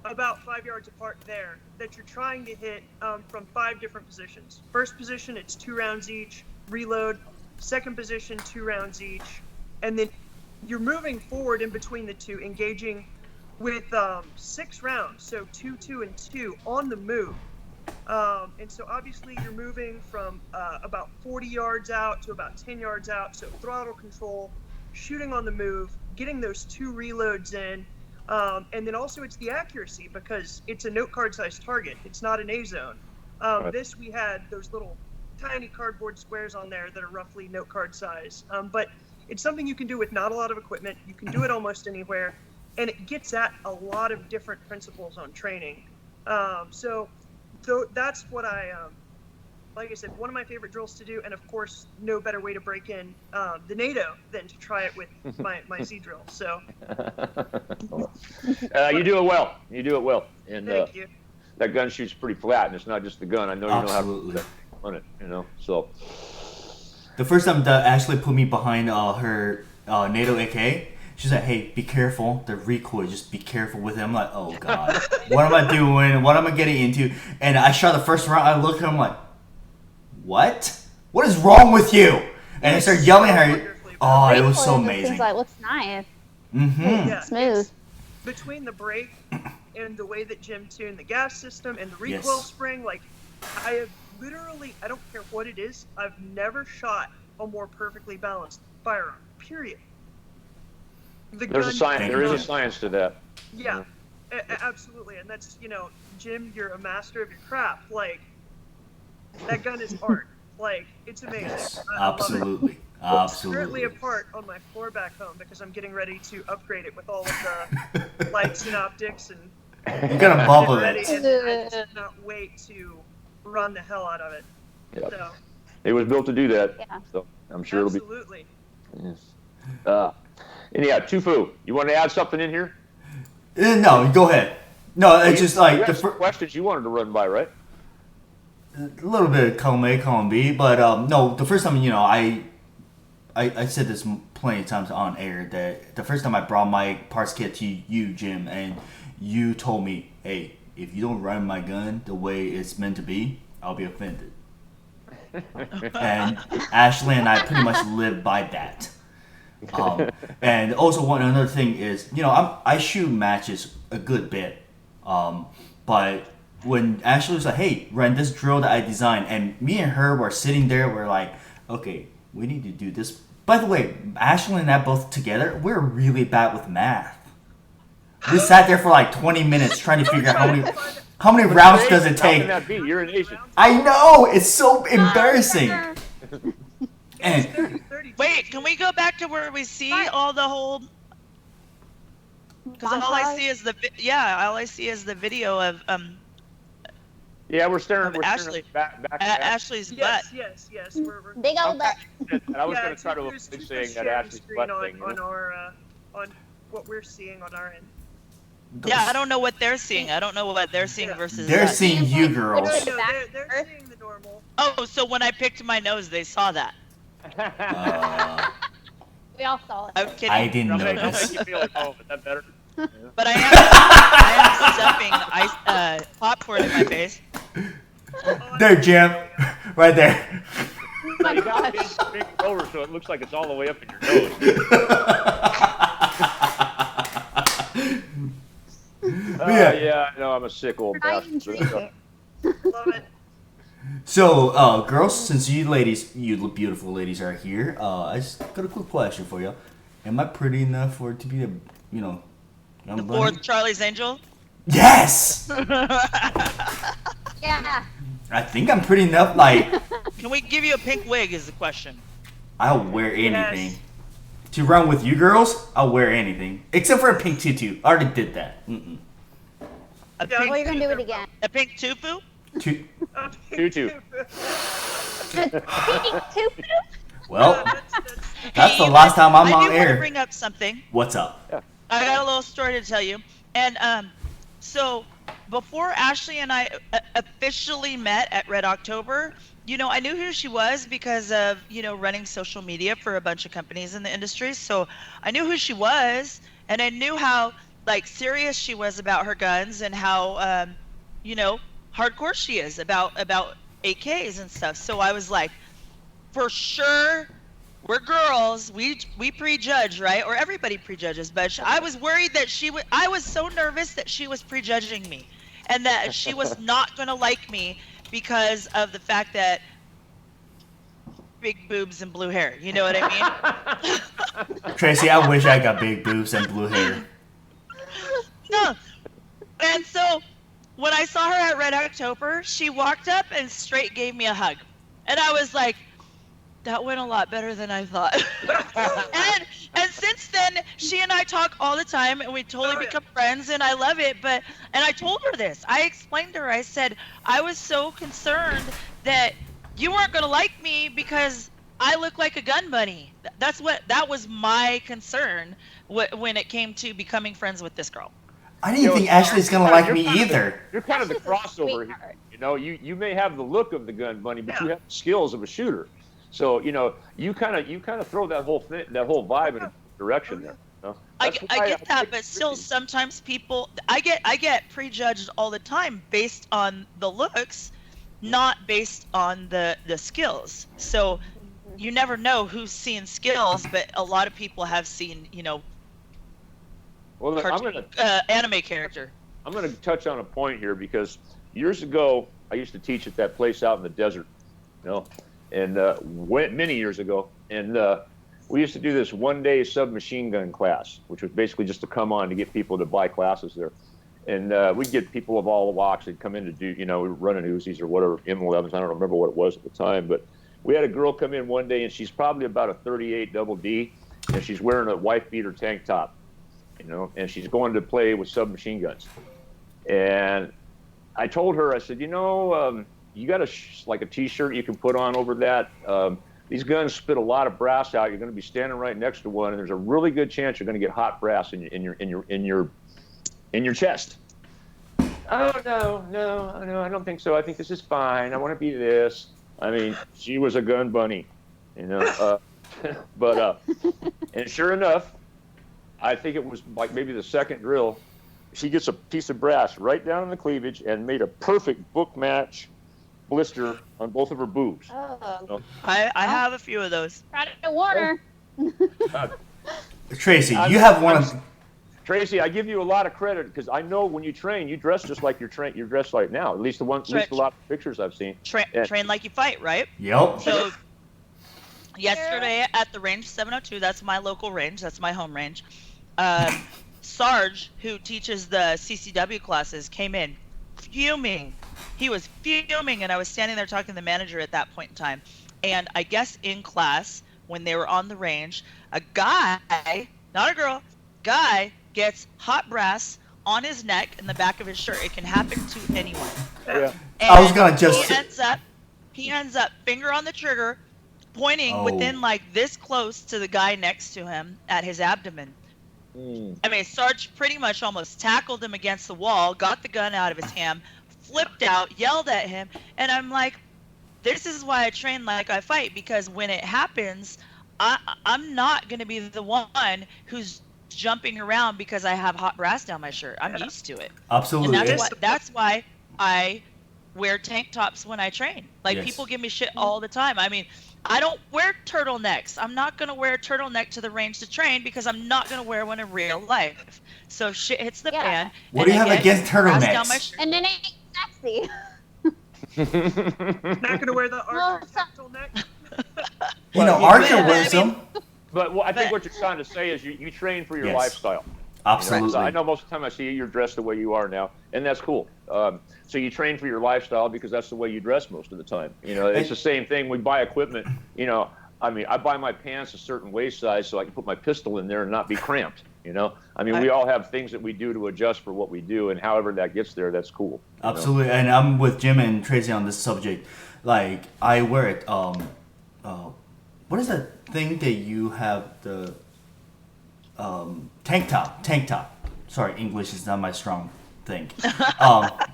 About 5 yards apart there that you're trying to hit from 5 different positions. First position, it's 2 rounds each, reload. Second position, 2 rounds each. And then you're moving forward in between the two, engaging with 6 rounds, so 2, 2, and 2 on the move. And so obviously you're moving from about 40 yards out to about 10 yards out. So throttle control, shooting on the move, getting those 2 reloads in. And then also it's the accuracy because it's a note card sized target. It's not an A zone. This, we had those little tiny cardboard squares on there that are roughly note card size. But it's something you can do with not a lot of equipment. You can do it almost anywhere. And it gets at a lot of different principles on training. So that's what like I said, one of my favorite drills to do. And of course, no better way to break in the NATO than to try it with my Z drill. So you do it well. And thank you. That gun shoots pretty flat, and it's not just the gun. I know you know how to run it. So the first time that Ashley put me behind her NATO AK, she's like, "Hey, be careful. The recoil. Just be careful with it." I'm like, "Oh God, what am I doing? What am I getting into?" And I shot the first round. I looked at him like, "What? What is wrong with you?" And I started yelling at her. Oh, it was so amazing. Seems like looks nice. Mm-hmm. Yeah, smooth. Between the brake and the way that Jim tuned the gas system and the recoil spring, like I have literally, I don't care what it is, I've never shot a more perfectly balanced firearm. Period. There's a science. There is a science to that. Yeah, absolutely. And that's, Jim, you're a master of your craft. Like, that gun is art. Like, it's amazing. Yes, I love it. absolutely. It's Absolutely. currently apart on my floor back home because I'm getting ready to upgrade it with all of the lights and optics and You're gonna bubble ready. it. And I just cannot wait to run the hell out of it. Yep. So, It was built to do that. Yeah. So I'm sure absolutely. it'll be. Yes. Anyhow, Tufu, you want to add something in here? No, go ahead. No, it's just You like had some questions you wanted to run by, right? a little bit of column A, column B, but no, the first time, I said this plenty of times on air that the first time I brought my parts kit to you, Jim, and you told me, hey, if you don't run my gun the way it's meant to be, I'll be offended. And Ashley and I pretty much live by that. And also one another thing is, I shoot matches a good bit, but when Ashley was like, hey, run this drill that I designed, and me and her were sitting there, we're like, okay, we need to do this. By the way, Ashley and I both together, we're really bad with math. We sat there for like 20 minutes trying to figure out how many rounds does it How can take. that be? You're an Asian. I know, it's so embarrassing. And 32 Wait, can we go back to where we see all the whole? Because all I see is all I see is the video of Yeah, we're staring. We're Ashley. staring back at Ashley's butt. Yes. We're Big old butt. And I was going it's- to try to there's avoid a saying that sharing Ashley's screen butt on, thing. on our on what we're seeing on our end. Yeah, I don't know what they're seeing. I don't know what they're seeing Yeah. versus they're us. seeing you girls. No, Back they're Earth. seeing the normal. Oh, so when I picked my nose, they saw that. We all saw it. I'm kidding. I didn't I'll make notice. you feel at home. Is that better? But I am stuffing popcorn in my face. There, Jim. Right there. Oh my You got gosh. to bring it over so it looks like it's all the way up in your nose. Yeah. Yeah, I know I'm a sick old I bastard. enjoy it. Love it. So, girls, since you ladies, you beautiful ladies are here, I just got a quick question for you. Am I pretty enough for it to be a, young The bunny? fourth Charlie's Angel. Yes! Yeah. I think I'm pretty enough, like, Can we give you a pink wig is the question. I'll wear anything. Yes. To run with you girls, I'll wear anything. Except for a pink tutu. I already did that. Mm-mm. A Yeah, Well, you're pink, gonna do it again. a pink tufu? Tutu. Two. Well, that's the last time I'm I on do want to air. bring up something. What's up? I got a little story to tell you. And so before Ashley and I officially met at Red October, I knew who she was because of, running social media for a bunch of companies in the industry. So I knew who she was, and I knew how, serious she was about her guns and how, hardcore she is about AKs and stuff. So I was like, for sure, we're girls. We prejudge, right? Or everybody prejudges. But I was worried that I was so nervous that she was prejudging me, and that she was not gonna like me because of the fact that big boobs and blue hair. You know what I mean? Tracy, I wish I got big boobs and blue hair. No. And so when I saw her at Red October, she walked up and straight gave me a hug, and I was like, that went a lot better than I thought. and since then, she and I talk all the time, and we totally become friends, and I love it. And I told her this. I explained to her. I said I was so concerned that you weren't gonna like me because I look like a gun bunny. That was my concern when it came to becoming friends with this girl. I didn't think Ashley's gonna like me You're either. You're kind of the Ashley's a crossover sweetheart. here. You may have the look of the gun bunny, but you have the skills of a shooter. So you kind of throw that whole vibe in a direction there. I That's why get that, think but still, Tracy- sometimes people, I get prejudged all the time based on the looks, not based on the skills. So you never know who's seeing skills, but a lot of people have seen, Well, look, anime character. I'm gonna touch on a point here because years ago I used to teach at that place out in the desert, and went many years ago, and we used to do this one-day submachine gun class, which was basically just to come on to get people to buy classes there. And we'd get people of all walks. They'd come in to do, we were running Uzis or whatever, M11s. I don't remember what it was at the time, but we had a girl come in one day, and she's probably about a 38 double D, and she's wearing a wife beater tank top, and she's going to play with submachine guns. And I told her, I said, you got a T-shirt you can put on over that. These guns spit a lot of brass out. You're going to be standing right next to one, and there's a really good chance you're going to get hot brass in your chest. Oh no, I don't think so. I think this is fine. I want to be this. I mean, she was a gun bunny, but and sure enough, I think it was like maybe the second drill, she gets a piece of brass right down in the cleavage and made a perfect book match blister on both of her boobs. Oh. I have a few of those. Try to warn her. Tracy, you have one of. Tracy, I give you a lot of credit because I know when you train, you dress just like you're dressed right now. At least a lot of pictures I've seen. Train like you fight, right? Yep. So yesterday at the range 702, that's my local range, that's my home range. Sarge, who teaches the CCW classes, came in fuming. He was fuming, and I was standing there talking to the manager at that point in time. And I guess in class, when they were on the range, a guy, not a girl, guy gets hot brass on his neck in the back of his shirt. It can happen to anyone. Yeah. And I was gonna just. He ends up finger on the trigger, pointing within like this close to the guy next to him at his abdomen. I mean, Sarge pretty much almost tackled him against the wall, got the gun out of his hand, flipped out, yelled at him, and I'm like, this is why I train like I fight, because when it happens, I'm not going to be the one who's jumping around because I have hot brass down my shirt. I'm used to it. Absolutely. And that's why I wear tank tops when I train. Like, Yes. people give me shit all the time. I mean, I don't wear turtlenecks. I'm not going to wear a turtleneck to the range to train because I'm not going to wear one in real life. So shit hits the fan. What do you have against turtlenecks? And it ain't sexy. Not gonna wear the Archer turtleneck. Archer wears them. But I think what you're trying to say is you train for your Yes. lifestyle. Absolutely. So I know most of the time I see you, you're dressed the way you are now, and that's cool. So you train for your lifestyle because that's the way you dress most of the time. It's the same thing. We buy equipment. I mean, I buy my pants a certain waist size so I can put my pistol in there and not be cramped. I mean, we all have things that we do to adjust for what we do, and however that gets there, that's cool. Absolutely, and I'm with Jim and Tracy on this subject. Like, I wear it. What is that thing that you have the tank top? Sorry, English is not my strong thing.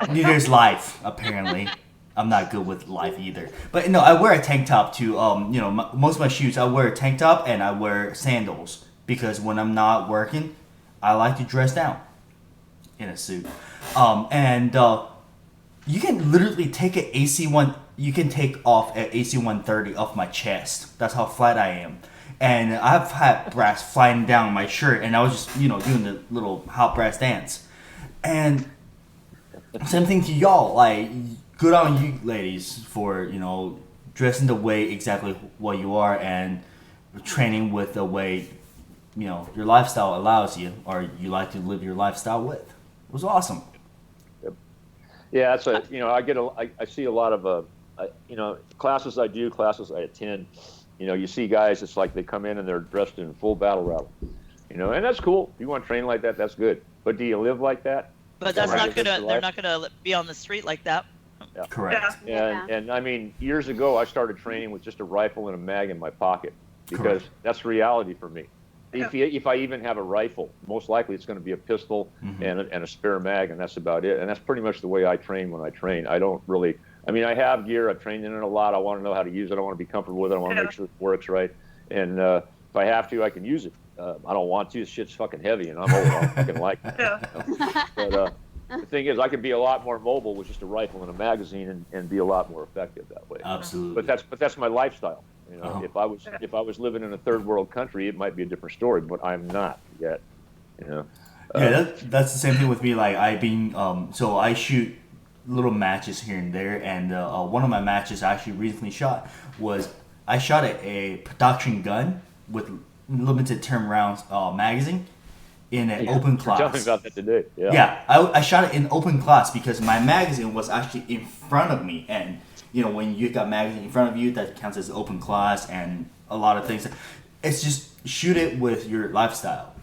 Neither is life, apparently. I'm not good with life either. But no, I wear a tank top to most of my shoes. I wear a tank top and I wear sandals because when I'm not working, I like to dress down in a suit. And you can literally take an AC1. You can take off an AC-130 off my chest. That's how flat I am. And I've had brass flying down my shirt, and I was just, doing the little hot brass dance. And same thing to y'all. Like, good on you, ladies, for, dressing the way exactly what you are and training with the way, your lifestyle allows you, or you like to live your lifestyle with. It was awesome. Yeah, that's I see a lot of classes I do, classes I attend. You see guys, it's like they come in and they're dressed in full battle rattle. And that's cool. If you want to train like that, that's good. But do you live like that? But they're not gonna be on the street like that. Yeah. Correct. Yeah. And I mean, years ago, I started training with just a rifle and a mag in my pocket because that's reality for me. If I even have a rifle, most likely it's going to be a pistol and a spare mag, and that's about it. And that's pretty much the way I train when I train. I don't really. I mean, I have gear. I've trained in it a lot. I want to know how to use it. I want to be comfortable with it. I want to make sure it works right. And if I have to, I can use it. I don't want to. This shit's fucking heavy, and I'm old. I don't fucking like it. But the thing is, I could be a lot more mobile with just a rifle and a magazine, and be a lot more effective that way. Absolutely. But that's my lifestyle. If I was living in a third world country, it might be a different story. But I'm not yet. That's the same thing with me. Like, I've been so I shoot little matches here and there, and one of my matches I actually recently shot was I shot a production gun with limited term rounds magazine in an open class. Tell me about that today. Yeah, I shot it in open class because my magazine was actually in front of me, and you know when you got magazine in front of you, that counts as open class, and a lot of things. It's just shoot it with your lifestyle.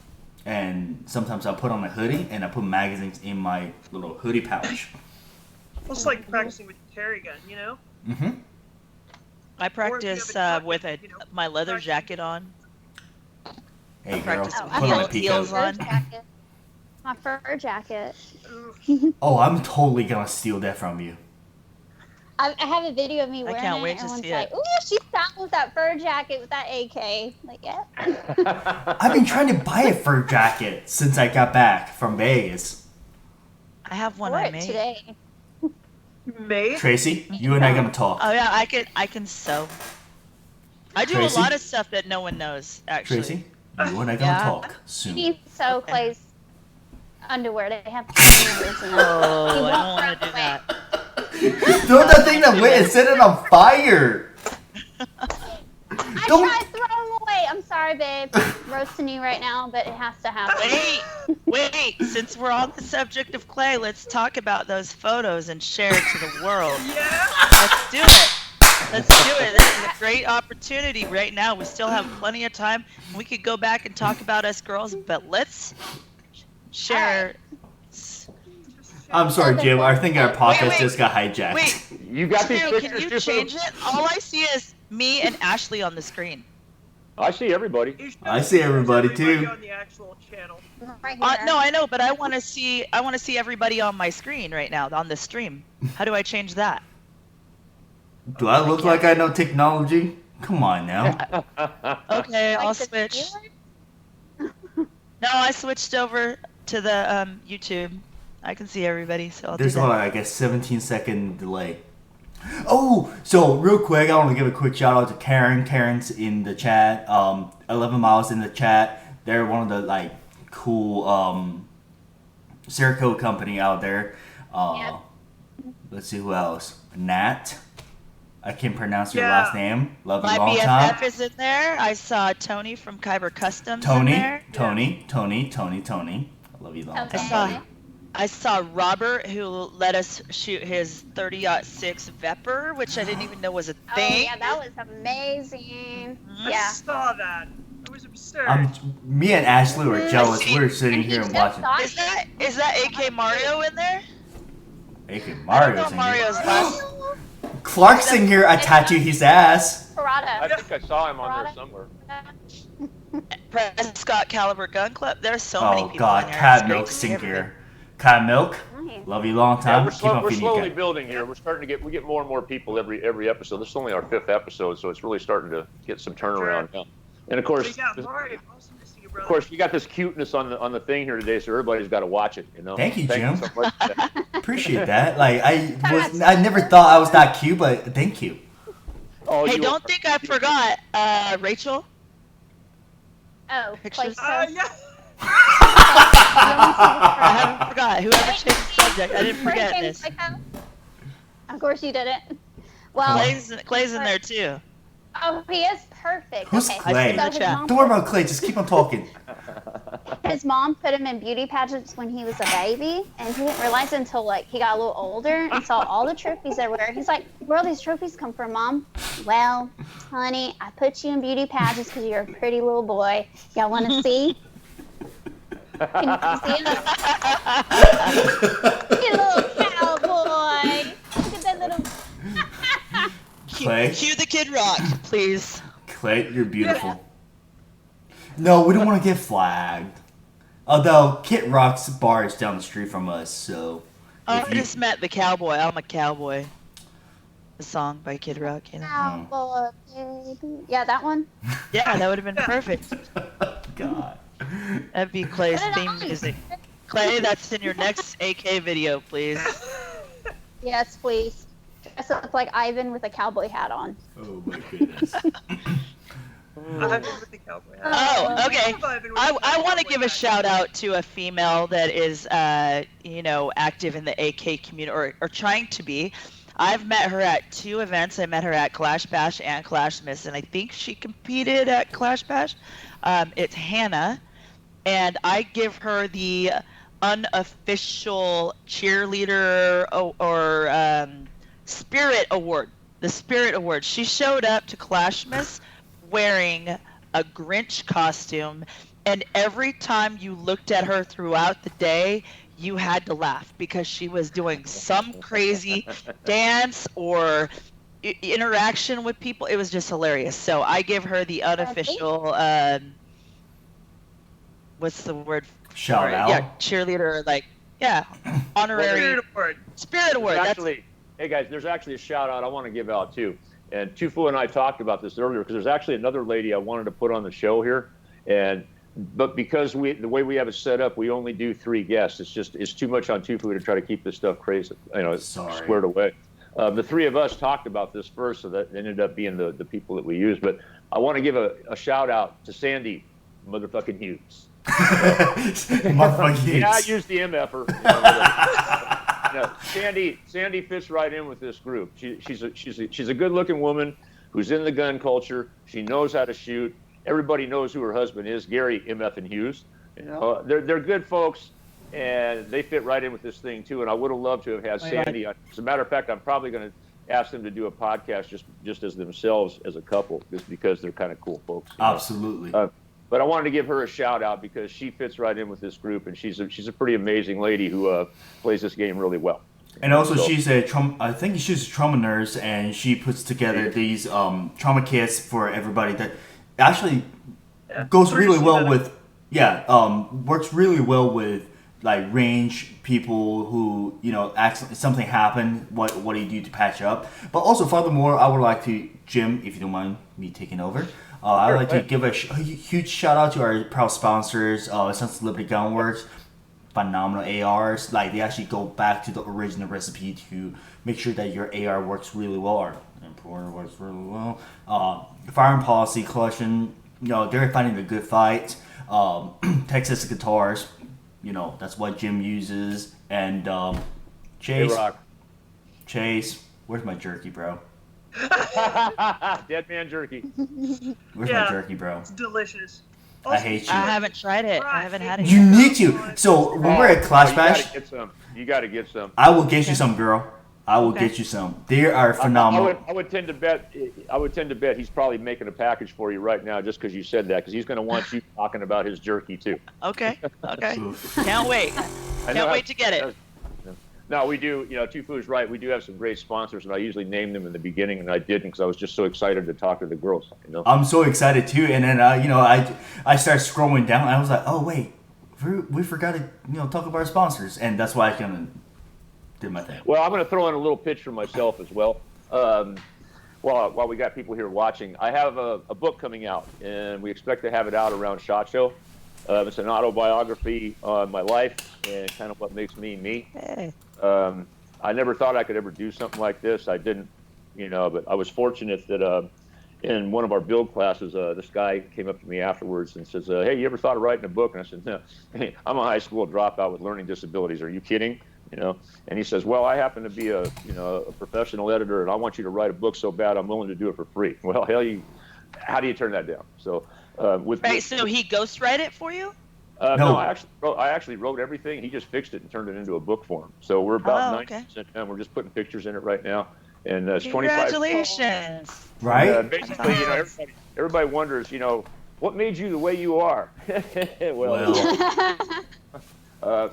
And sometimes I put on a hoodie and I put magazines in my little hoodie pouch. It's like practicing with your carry gun, you know? Mm-hmm. I practice with my leather jacket on. Hey girl, Practice with put on a heels peacoat. on. My fur jacket. Oh, I'm totally gonna steal that from you. I have a video of me wearing can't it. wait to Everyone's see like, it. "Ooh, she's found with that fur jacket with that AK." Like, yeah. I've been trying to buy a fur jacket since I got back from Vegas. I have one Wore I it made. today. Mate? Tracy, you and I gonna talk. Oh yeah, I can sew. I do Tracy? a lot of stuff that no one knows, actually. Tracy, you and I gonna Yeah. talk soon. He so Okay. Clay's underwear. They have fingers in it. Oh, He I won't don't want run to do away. that. Throw that thing away and set it on fire. I Don't- tried throwing them away. I'm sorry, babe. Roasting you right now, but it has to happen. Wait. Since we're on the subject of Clay, let's talk about those photos and share it to the world. Yeah! Let's do it. Let's do it. This is a great opportunity right now. We still have plenty of time. We could go back and talk about us girls, but let's share. I'm sorry, Jim. I think our podcast wait. just got hijacked. Wait, You got these Drew, pictures can you just change it? All I see is me and Ashley on the screen. I see everybody. You should I see everybody, everybody too. on the actual channel. Right here. No, I know, but I want to see everybody on my screen right now on the stream. How do I change that? Do I look like I know technology? Come on now. Okay, I'll Like the switch. viewer? No, I switched over to the YouTube. I can see everybody, so I'll There's do only that. like a 17-second delay. Oh, so real quick, I want to give a quick shout out to Karen. Karen's in the chat. 11 Miles in the chat. They're one of the like cool Cerakote company out there. Yep. Let's see who else. Nat. I can't pronounce your Yeah. last name. Love you My long BFF time. is in there. I saw Tony from Kyber Customs in there. Tony. I love you long Okay. time. I saw Robert, who let us shoot his 30-06 Vepr, which I didn't even know was a Oh, thing. yeah, that was amazing. Mhm. I Yeah. saw that. It was absurd. Me and Ashley were jealous. We were sitting And he here and just watching. thought Is that AK Mario in there? AK I don't Mario's know in here. Mario's last. Clark's in here. I tattoo his ass. I Parada. think I saw him on there somewhere. Prescott Caliber Gun Club. There's so many Oh people God, in here. Cat It's great Milk's to see in everybody. here. Cat Milk, Nice. love you long Yeah, time. we're, Keep on we're feeding slowly your cat. building here. We're starting to get more and more people every episode. This is only our 5th episode, so it's really starting to get some turnaround now. And of course, But yeah, Mario, awesome to see you, brother. of course, you got this cuteness on the thing here today, so everybody's got to watch it. You know. Thank you, Jim. so much for that. Appreciate that. Like I never thought I was that cute, but thank you. Oh, Hey, you don't think I forgot. Rachel. Oh, Pictures? Clay, Yeah. I haven't forgot. Whoever changed the subject, I didn't forget this. Of course you didn't. Well, Clay's in there too. oh, he is perfect. Who's okay. Clay? So his mom, Don't worry about Clay. Just keep on talking. his mom put him in beauty pageants when he was a baby, and he didn't realize until like he got a little older and saw all the trophies everywhere. He's like, "Where all these trophies come from, Mom?" Well, honey, I put you in beauty pageants because you're a pretty little boy. Y'all want to see? Can you come see him? You little cowboy. Look at that little. Clay? Cue the Kid Rock, please. Clay, you're beautiful. No, we don't want to get flagged. Although Kit Rock's bar is down the street from us, so. Oh, if I you- just met the cowboy. I'm a cowboy. The song by Kid Rock, you know. Cowboy, baby. Yeah, that one. Yeah, that would have been perfect. God. That'd be Clay's Put it theme on. music. Clay, that's in your next AK video, please. Yes, please. Dress up like Ivan with a cowboy hat on. Oh my goodness. I've been with the cowboy hat. Oh, okay. I want to give a hat. shout out to a female that is, active in the AK community or trying to be. I've met her at 2 events. I met her at Clash Bash and Clash Miss, and I think she competed at Clash Bash. It's Hannah, and I give her the unofficial cheerleader or spirit award. The spirit award. She showed up to Clash Miss wearing a Grinch costume, and every time you looked at her throughout the day, you had to laugh because she was doing some crazy dance or interaction with people. It was just hilarious. So I give her the unofficial what's the word? Shout out. Yeah, cheerleader, honorary spirit award. Hey guys, there's actually a shout out I want to give out too. And Tufu and I talked about this earlier because there's actually another lady I wanted to put on the show here, but because the way we have it set up, we only do 3 guests. It's too much on Tufu to try to keep this stuff crazy, squared away. The 3 of us talked about this first, so that ended up being the people that we use. But I want to give a shout out to Sandy motherfucking Hughes. Motherfucking Hughes. Yeah, I used the MFer. Sandy fits right in with this group. She's a good-looking woman who's in the gun culture. She knows how to shoot. Everybody knows who her husband is, Gary MF and Hughes. They're good folks, and they fit right in with this thing too. And I would have loved to have had Sandy. As a matter of fact, I'm probably going to ask them to do a podcast just as themselves as a couple, just because they're kind of cool folks. Absolutely. But I wanted to give her a shout out because she fits right in with this group, and she's a pretty amazing lady who plays this game really well. And also, she's I think she's a trauma nurse, and she puts together these trauma kits for everybody that actually goes really well with works really well with like range people who something happened. What do you do to patch up? But also, furthermore, I would like to, Jim, if you don't mind me taking over. I would like to give a huge shout out to our proud sponsors, Sons of Liberty Gun Works, phenomenal ARs. Like, they actually go back to the original recipe to make sure that your AR works really well, or employer works really well. Firearm Policy Collection, they're finding a good fight. Texas Guitars, that's what Jim uses. And Chase. Hey, Chase, where's my jerky, bro? Deadman Jerky. Where's my jerky, bro? It's delicious. I hate you. I haven't tried it. I haven't had it You yet. need to. So when we're at Clash Bash, you gotta get some. I will get you some, girl. I will get you some. They are phenomenal. I would tend to bet he's probably making a package for you right now just because you said that, because he's going to want you talking about his jerky too. Okay. Can't wait. Can't wait to get it. No, we do. Tufu's right. We do have some great sponsors, and I usually name them in the beginning, and I didn't because I was just so excited to talk to the girls. I'm so excited too, and then I started scrolling down, and I was like, oh wait, we forgot to talk about our sponsors, and that's why I kind of did my thing. Well, I'm going to throw in a little pitch for myself as well. While we got people here watching, I have a book coming out, and we expect to have it out around SHOT Show. It's an autobiography on my life and kind of what makes me me. Hey. I never thought I could ever do something like this. I didn't, but I was fortunate that in one of our build classes, this guy came up to me afterwards and says, hey, you ever thought of writing a book? And I said, no, I'm a high school dropout with learning disabilities. Are you kidding? And he says, well, I happen to be a professional editor, and I want you to write a book so bad I'm willing to do it for free. Well, how do you turn that down? So so he ghostwrite it for you? No, I actually wrote everything. He just fixed it and turned it into a book form. So we're about 90% done. We're just putting pictures in it right now, and it's 25. Congratulations! Right? Basically, everybody wonders, what made you the way you are? So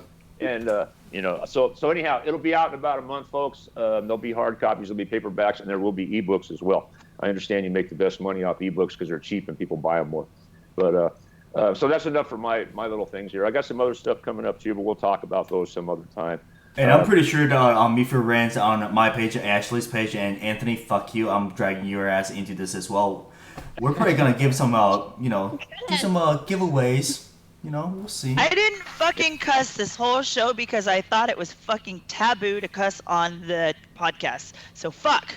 anyhow, it'll be out in about a month, folks. There'll be hard copies, there'll be paperbacks, and there will be ebooks as well. I understand you make the best money off ebooks because they're cheap and people buy them more. But so that's enough for my little things here. I got some other stuff coming up too, but we'll talk about those some other time. And I'm pretty sure that on Me for Rants, on my page, Ashley's page, and Anthony, fuck you, I'm dragging your ass into this as well. We're probably gonna give some, do some giveaways. We'll see. I didn't fucking cuss this whole show because I thought it was fucking taboo to cuss on the podcast. So fuck.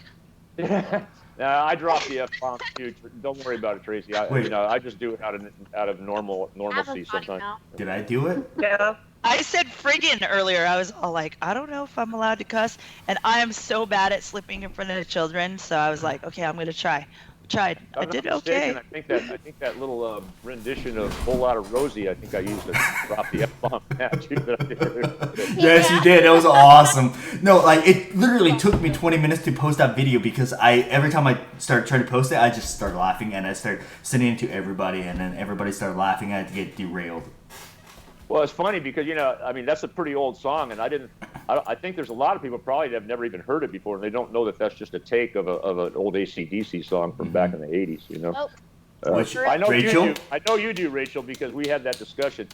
Now, I drop the F-bomb too. Don't worry about it, Tracy. I just do it out of normalcy sometimes. Did I do it? Yeah. I said friggin' earlier. I was all like, I don't know if I'm allowed to cuss, and I am so bad at slipping in front of the children. So I was like, okay, I'm gonna try. Tried. I did okay. I think that little rendition of "Whole Lot of Rosie," I think I used to drop the F-bomb at you. Yes, you did. It was awesome. No, like it literally took me 20 minutes to post that video because every time I started trying to post it, I just started laughing and I started sending it to everybody, and then everybody started laughing. I had to get derailed. Well, it's funny because that's a pretty old song, and I think there's a lot of people probably that have never even heard it before, and they don't know that that's just a take of an old AC/DC song from back in the '80s. Oh. I know Rachel? you do. I know you do, Rachel, because we had that discussion.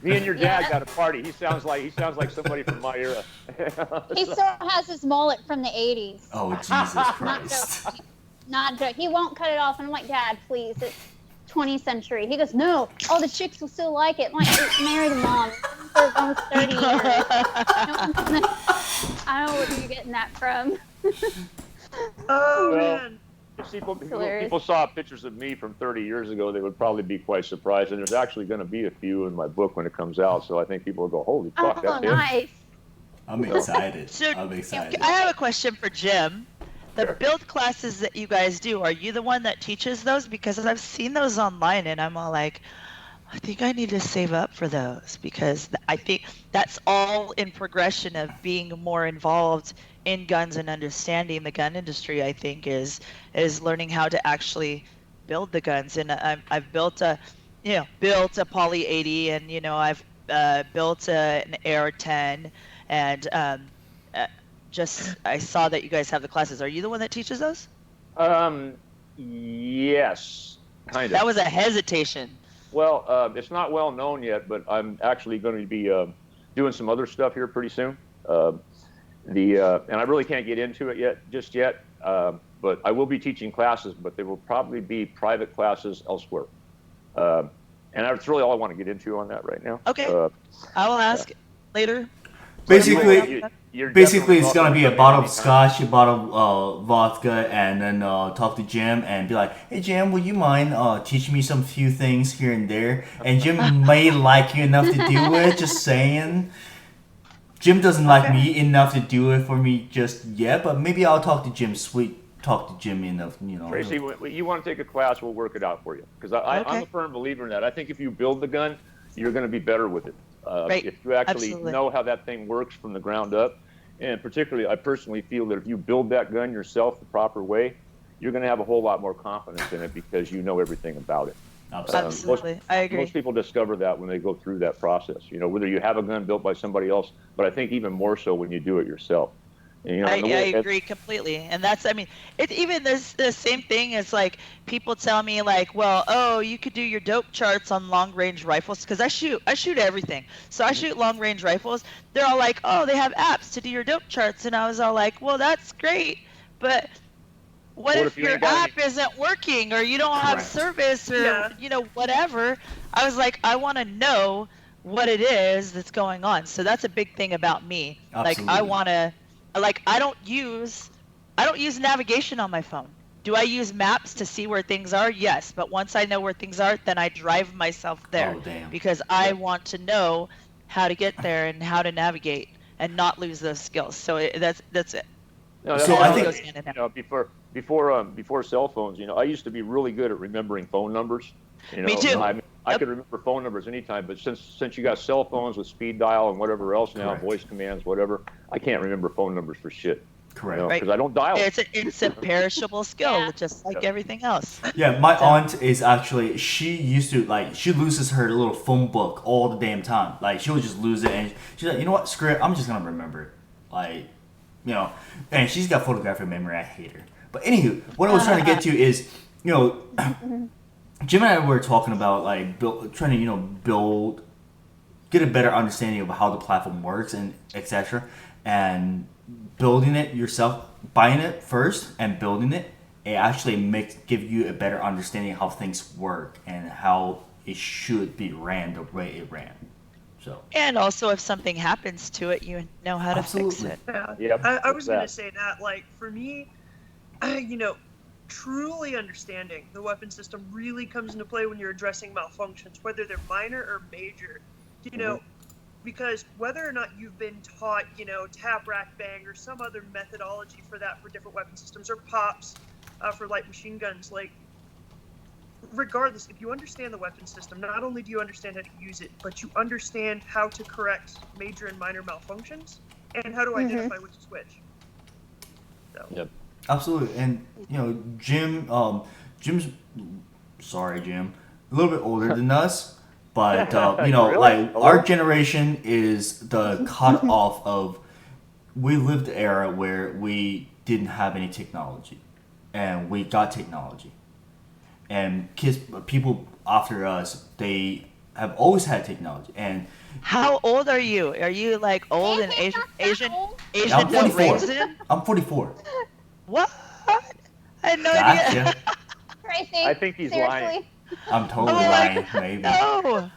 Me and your dad got a party. He sounds like somebody from my era. He still has his mullet from the 80s. Oh, Jesus Christ. Not joke. He won't cut it off, and I'm like, Dad, please, it's 20th century. He goes, no, all the chicks will still like it. I'm like, I married a mom for almost 30 years. I don't know where you're getting that from. Oh, Well, man. if people saw pictures of me from 30 years ago, they would probably be quite surprised. And there's actually going to be a few in my book when it comes out. So I think people will go, holy fuck, Oh, that's nice. I'm excited. So, I'm excited. I have a question for Jim. The Sure. build classes that you guys do, are you the one that teaches those? Because I've seen those online, and I'm all like, I think I need to save up for those, because I think that's all in progression of being more involved in guns and understanding the gun industry. I think is learning how to actually build the guns. And I've built a Poly 80, and I've built an AR-10, and I saw that you guys have the classes. Are you the one that teaches those? Yes, kind of. That was a hesitation. Well, it's not well known yet, but I'm actually going to be doing some other stuff here pretty soon. And I really can't get into it just yet. But I will be teaching classes, but they will probably be private classes elsewhere. And that's really all I want to get into on that right now. Okay. I will ask later. Basically, You're it's gonna be a bottle of scotch, a bottle of vodka, and then talk to Jim and be like, "Hey Jim, would you mind teaching me some few things here and there?" And Jim may like you enough to do it. Just saying. Jim doesn't like me enough to do it for me just yet, but maybe I'll talk to Jim. Talk to Jim enough, Tracy, you want to take a class, we'll work it out for you. Because I'm a firm believer in that. I think if you build the gun, you're going to be better with it. Right. If you actually know how that thing works from the ground up. And particularly, I personally feel that if you build that gun yourself the proper way, you're going to have a whole lot more confidence in it because you know everything about it. Absolutely. I agree. Most people discover that when they go through that process. Whether you have a gun built by somebody else, but I think even more so when you do it yourself. And, I agree completely. And that's, even there's the same thing as like people tell me like, well, oh, you could do your dope charts on long range rifles, because I shoot everything. So I shoot long range rifles. They're all like, oh, they have apps to do your dope charts. And I was all like, well, that's great. But what if your app isn't working, or you don't have service, or, whatever? I was like, I want to know what it is that's going on. So that's a big thing about me. Absolutely. Like, I want to. I don't use navigation on my phone. Do I use maps to see where things are? Yes, but once I know where things are, then I drive myself there. Oh, damn. Because I want to know how to get there and how to navigate and not lose those skills. So that's it. No, so I think goes hand in hand. before cell phones, I used to be really good at remembering phone numbers. Me too. I could remember phone numbers anytime, but since you got cell phones with speed dial and whatever else now, voice commands, whatever, I can't remember phone numbers for shit. Correct. Because I don't dial. It's a perishable skill, just like everything else. Yeah, my aunt is actually, she used to, she loses her little phone book all the damn time. Like, she would just lose it, and she's like, you know what, screw it, I'm just gonna remember it. And she's got photographic memory, I hate her. But anywho, what I was trying to get to is, Jim and I were talking about trying to build, get a better understanding of how the platform works and etc. And building it yourself, buying it first and building it, it actually give you a better understanding of how things work and how it should be ran the way it ran. So. And also, if something happens to it, you know how to fix it. Yeah. Yep, I was going to say that, for me, truly understanding the weapon system really comes into play when you're addressing malfunctions, whether they're minor or major. You know, because whether or not you've been taught, you know, tap, rack, bang, or some other methodology for that for different weapon systems, or pops for light machine guns, like, regardless, if you understand the weapon system, not only do you understand how to use it, but you understand how to correct major and minor malfunctions and how to identify which is which. So. Yep. Absolutely. And, you know, Jim's, sorry, Jim, a little bit older than us, but, you know, Really? like, our generation is the cutoff of, we lived the era where we didn't have any technology, and we got technology. And people after us, they have always had technology. And how old are you? Are you like old and Asian I'm 44. raisin? I'm 44. What? I had no idea. Gotcha. Tracy, I think he's seriously? lying. I'm totally Oh, lying, maybe. No.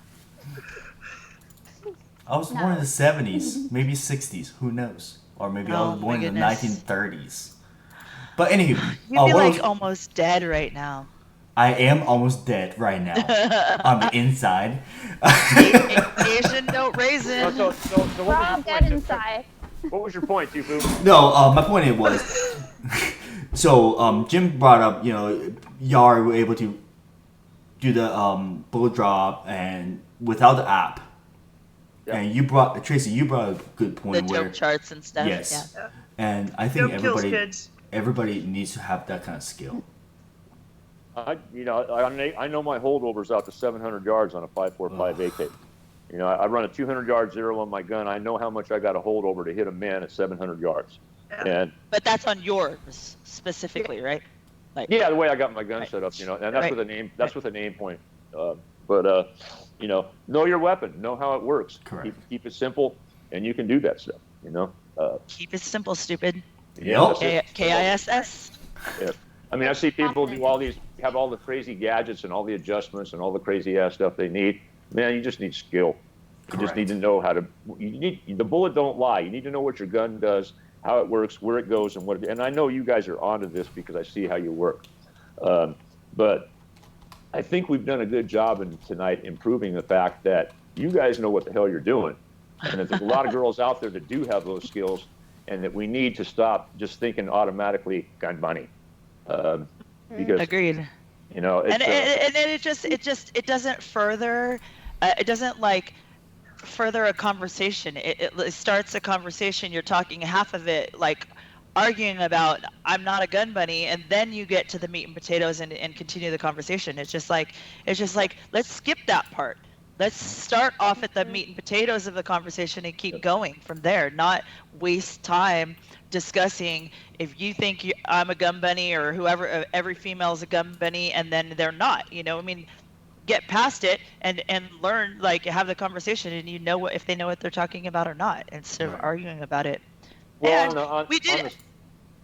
I was born in the 70s, maybe 60s, who knows? Or maybe I Oh, was born my in the goodness. 1930s. But anywho, You'd be what like was- almost dead right now. I am almost dead right now on the inside. Asian don't raisin. So We're what all was your dead point? inside. What was your point, Tifu? No, my point was, so Jim brought up, you know, y'all were able to do the bullet drop and without the app. Yeah. And Tracy, you brought a good The point where joke charts and stuff. yes, Yeah. and I think Dope kills kids. everybody needs to have that kind of skill. I know my holdovers out to 700 yards on a 5.45 AK. You know, I run a 200-yard zero on my gun. I know how much I got to hold over to hit a man at 700 yards. Yeah. And But that's on yours specifically, right? Like, yeah, the way I got my gun Right. set up, you know, and that's Right. with a name. That's with a name point. You know, know your weapon, know how it works. Correct. Keep it simple, and you can do that stuff. You know. keep it simple, stupid. Yeah, Yep. that's it. KISS. Yeah. I mean, I see people do have all the crazy gadgets and all the adjustments and all the crazy ass stuff they need. Man, you just need skill. You just need to know how to. The bullet don't lie. You need to know what your gun does, how it works, where it goes, and what. And I know you guys are onto this because I see how you work. But I think we've done a good job tonight improving the fact that you guys know what the hell you're doing, and that there's a lot of girls out there that do have those skills, and that we need to stop just thinking automatically gun money. Because Agreed. you know, it's, And it doesn't further. It doesn't like further a conversation. It starts a conversation. You're talking half of it like arguing about I'm not a gun bunny, and then you get to the meat and potatoes and continue the conversation. It's just like let's skip that part. Let's start off at the meat and potatoes of the conversation and keep going from there. Not waste time discussing if you think I'm a gun bunny or whoever. Every female is a gun bunny, and then they're not. You know, I mean, get past it and learn, like, have the conversation, and you know if they know what they're talking about or not, instead of arguing about it. well, we did.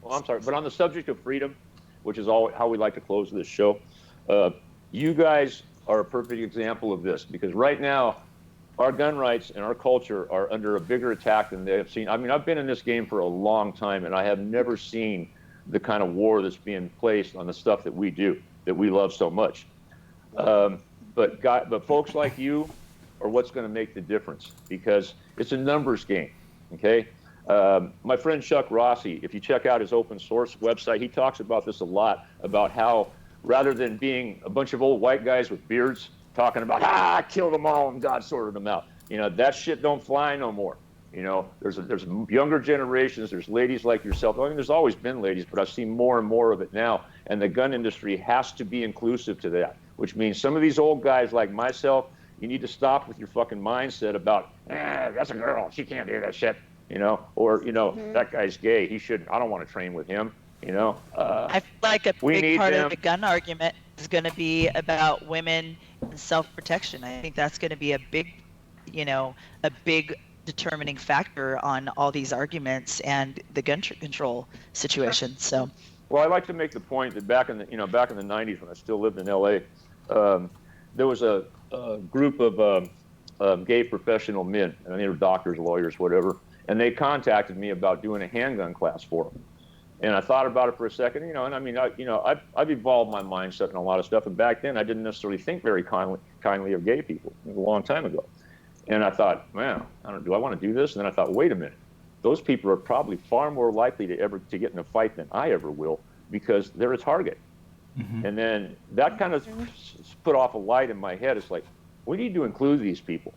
Well, I'm sorry, but on the subject of freedom, which is how we like to close this show, you guys are a perfect example of this, because right now our gun rights and our culture are under a bigger attack than they have seen. I mean, I've been in this game for a long time, and I have never seen the kind of war that's being placed on the stuff that we do, that we love so much. But folks like you are what's going to make the difference, because it's a numbers game, okay? My friend Chuck Rossi, if you check out his open source website, he talks about this a lot, about how rather than being a bunch of old white guys with beards talking about, I killed them all and God sorted them out. You know, that shit don't fly no more. You know, there's younger generations, there's ladies like yourself. I mean, there's always been ladies, but I've seen more and more of it now. And the gun industry has to be inclusive to that, which means some of these old guys like myself, you need to stop with your fucking mindset about, that's a girl, she can't do that shit, you know, or, you know, that guy's gay, he shouldn't, I don't want to train with him, you know. I feel like a big part of the gun argument is going to be about women and self-protection. I think that's going to be a big determining factor on all these arguments and the gun control situation. So, well, I like to make the point that back in the 90s when I still lived in LA, there was a group of gay professional men, and they were doctors, lawyers, whatever, and they contacted me about doing a handgun class for them. And I thought about it for a second, and I mean, I've evolved my mindset and a lot of stuff. And back then, I didn't necessarily think very kindly of gay people. It was a long time ago. And I thought, man, do I want to do this? And then I thought, wait a minute, those people are probably far more likely to get in a fight than I ever will, because they're a target. Mm-hmm. And then that kind of put off a light in my head. It's like, we need to include these people.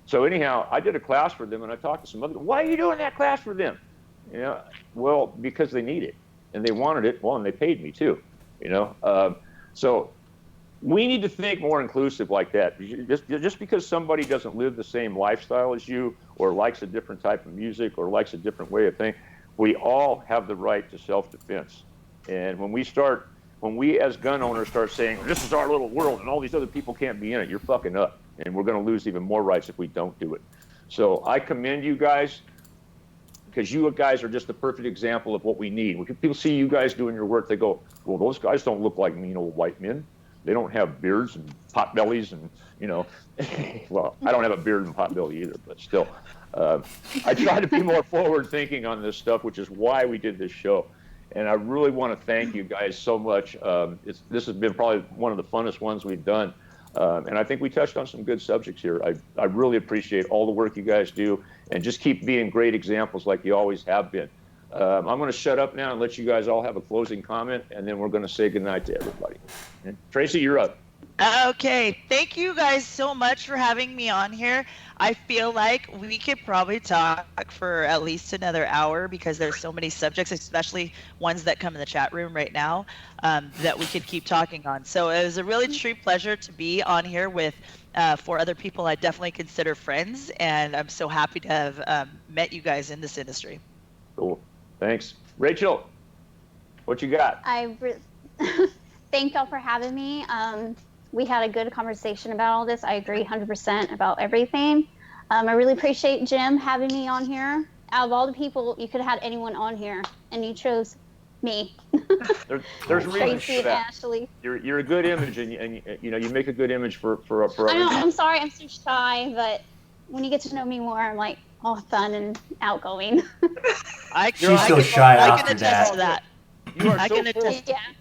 So anyhow, I did a class for them, and I talked to some other. Why are you doing that class for them? Well, because they need it, and they wanted it. Well, and they paid me too. So we need to think more inclusive like that. Just because somebody doesn't live the same lifestyle as you, or likes a different type of music, or likes a different way of thinking, we all have the right to self-defense. And when we as gun owners start saying, this is our little world and all these other people can't be in it, you're fucking up. And we're going to lose even more rights if we don't do it. So I commend you guys, because you guys are just the perfect example of what we need. When people see you guys doing your work, they go, well, those guys don't look like mean old white men. They don't have beards and pot bellies and, well, I don't have a beard and pot belly either, but still. I try to be more forward thinking on this stuff, which is why we did this show. And I really want to thank you guys so much. This has been probably one of the funnest ones we've done. And I think we touched on some good subjects here. I really appreciate all the work you guys do, and just keep being great examples like you always have been. I'm going to shut up now and let you guys all have a closing comment, and then we're going to say goodnight to everybody. Tracy, you're up. Okay, thank you guys so much for having me on here. I feel like we could probably talk for at least another hour, because there's so many subjects, especially ones that come in the chat room right now, that we could keep talking on. So it was a really true pleasure to be on here with 4 other people I definitely consider friends, and I'm so happy to have met you guys in this industry. Cool, thanks. Rachel, what you got? Thank y'all for having me. We had a good conversation about all this. I agree 100% about everything. I really appreciate Jim having me on here. Out of all the people, you could have had anyone on here, and you chose me. There's reasons Tracy for that. And Ashley. You're a good image, and you make a good image for. I know. I'm sorry, I'm so shy, but when you get to know me more, I'm like all fun and outgoing. She's so shy after that.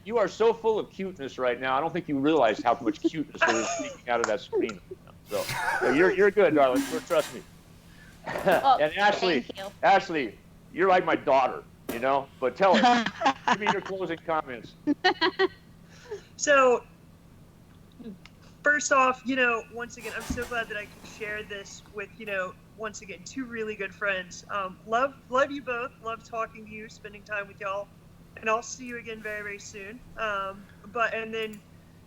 You are so full of cuteness right now. I don't think you realize how much cuteness there is speaking out of that screen. So you're good, darling. Trust me. Well, and Ashley, you're like my daughter, But tell us, give me your closing comments. So, first off, once again, I'm so glad that I can share this with, once again, 2 really good friends. Love you both. Love talking to you, spending time with y'all. And I'll see you again very, very soon. And then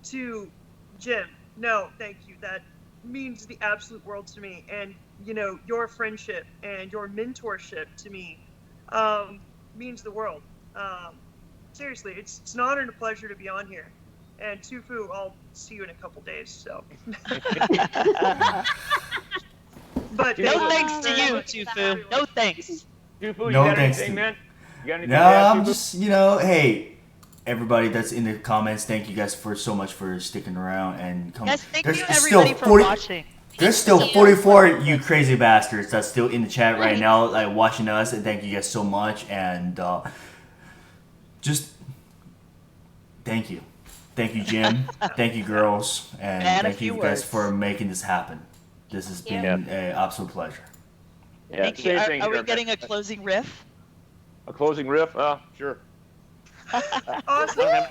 to Jim, no, thank you. That means the absolute world to me. And, your friendship and your mentorship to me means the world. Seriously, it's an honor and a pleasure to be on here. And Tufu, I'll see you in a couple days. So. But no thanks to you, Tufu. No thanks. Tufu, you got anything, man? No, I'm just, hey, everybody that's in the comments, thank you guys so much for sticking around and coming. Yes, thank you everybody for watching. There's still 44 you crazy bastards that's still in the chat right now, like watching us, and thank you guys so much. And just thank you. Thank you, Jim. Thank you, girls. And thank you guys for making this happen. This has been an absolute pleasure. Yeah, thank you. Are we getting a closing riff? A closing riff? Sure. Awesome.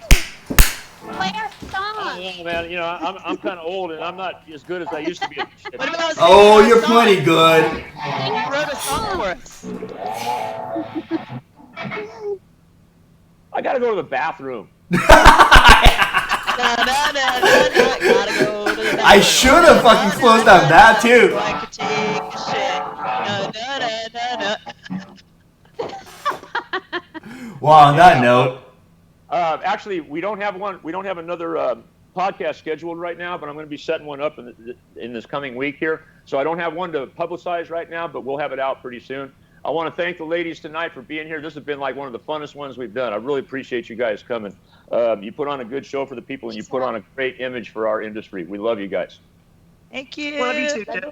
Play our song. Yeah, man. I'm kind of old, and I'm not as good as I used to be at this shit. Oh, you're plenty good. You wrote a song for us. I gotta go to the bathroom. I should have fucking closed on that too. Well, on that note, actually, we don't have another podcast scheduled right now, but I'm going to be setting one up in this coming week here. So I don't have one to publicize right now, but we'll have it out pretty soon. I want to thank the ladies tonight for being here. This has been like one of the funnest ones we've done. I really appreciate you guys coming. You put on a good show for the people, and you put on a great image for our industry. We love you guys. Thank you. Love you too, Jeff.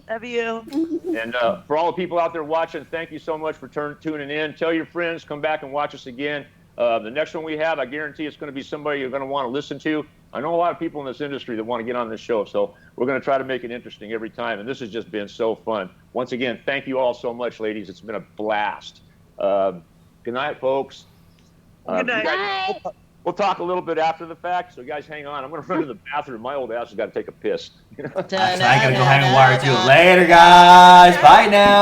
Love you. And for all the people out there watching, thank you so much for tuning in. Tell your friends, come back and watch us again. The next one we have, I guarantee it's going to be somebody you're going to want to listen to. I know a lot of people in this industry that want to get on this show, so we're going to try to make it interesting every time. And this has just been so fun. Once again, thank you all so much, ladies. It's been a blast. Good night, folks. Good night. Bye. We'll talk a little bit after the fact, so guys, hang on. I'm going to run to the bathroom. My old ass has got to take a piss. I gotta go hang a wire too. Later, guys. Bye now.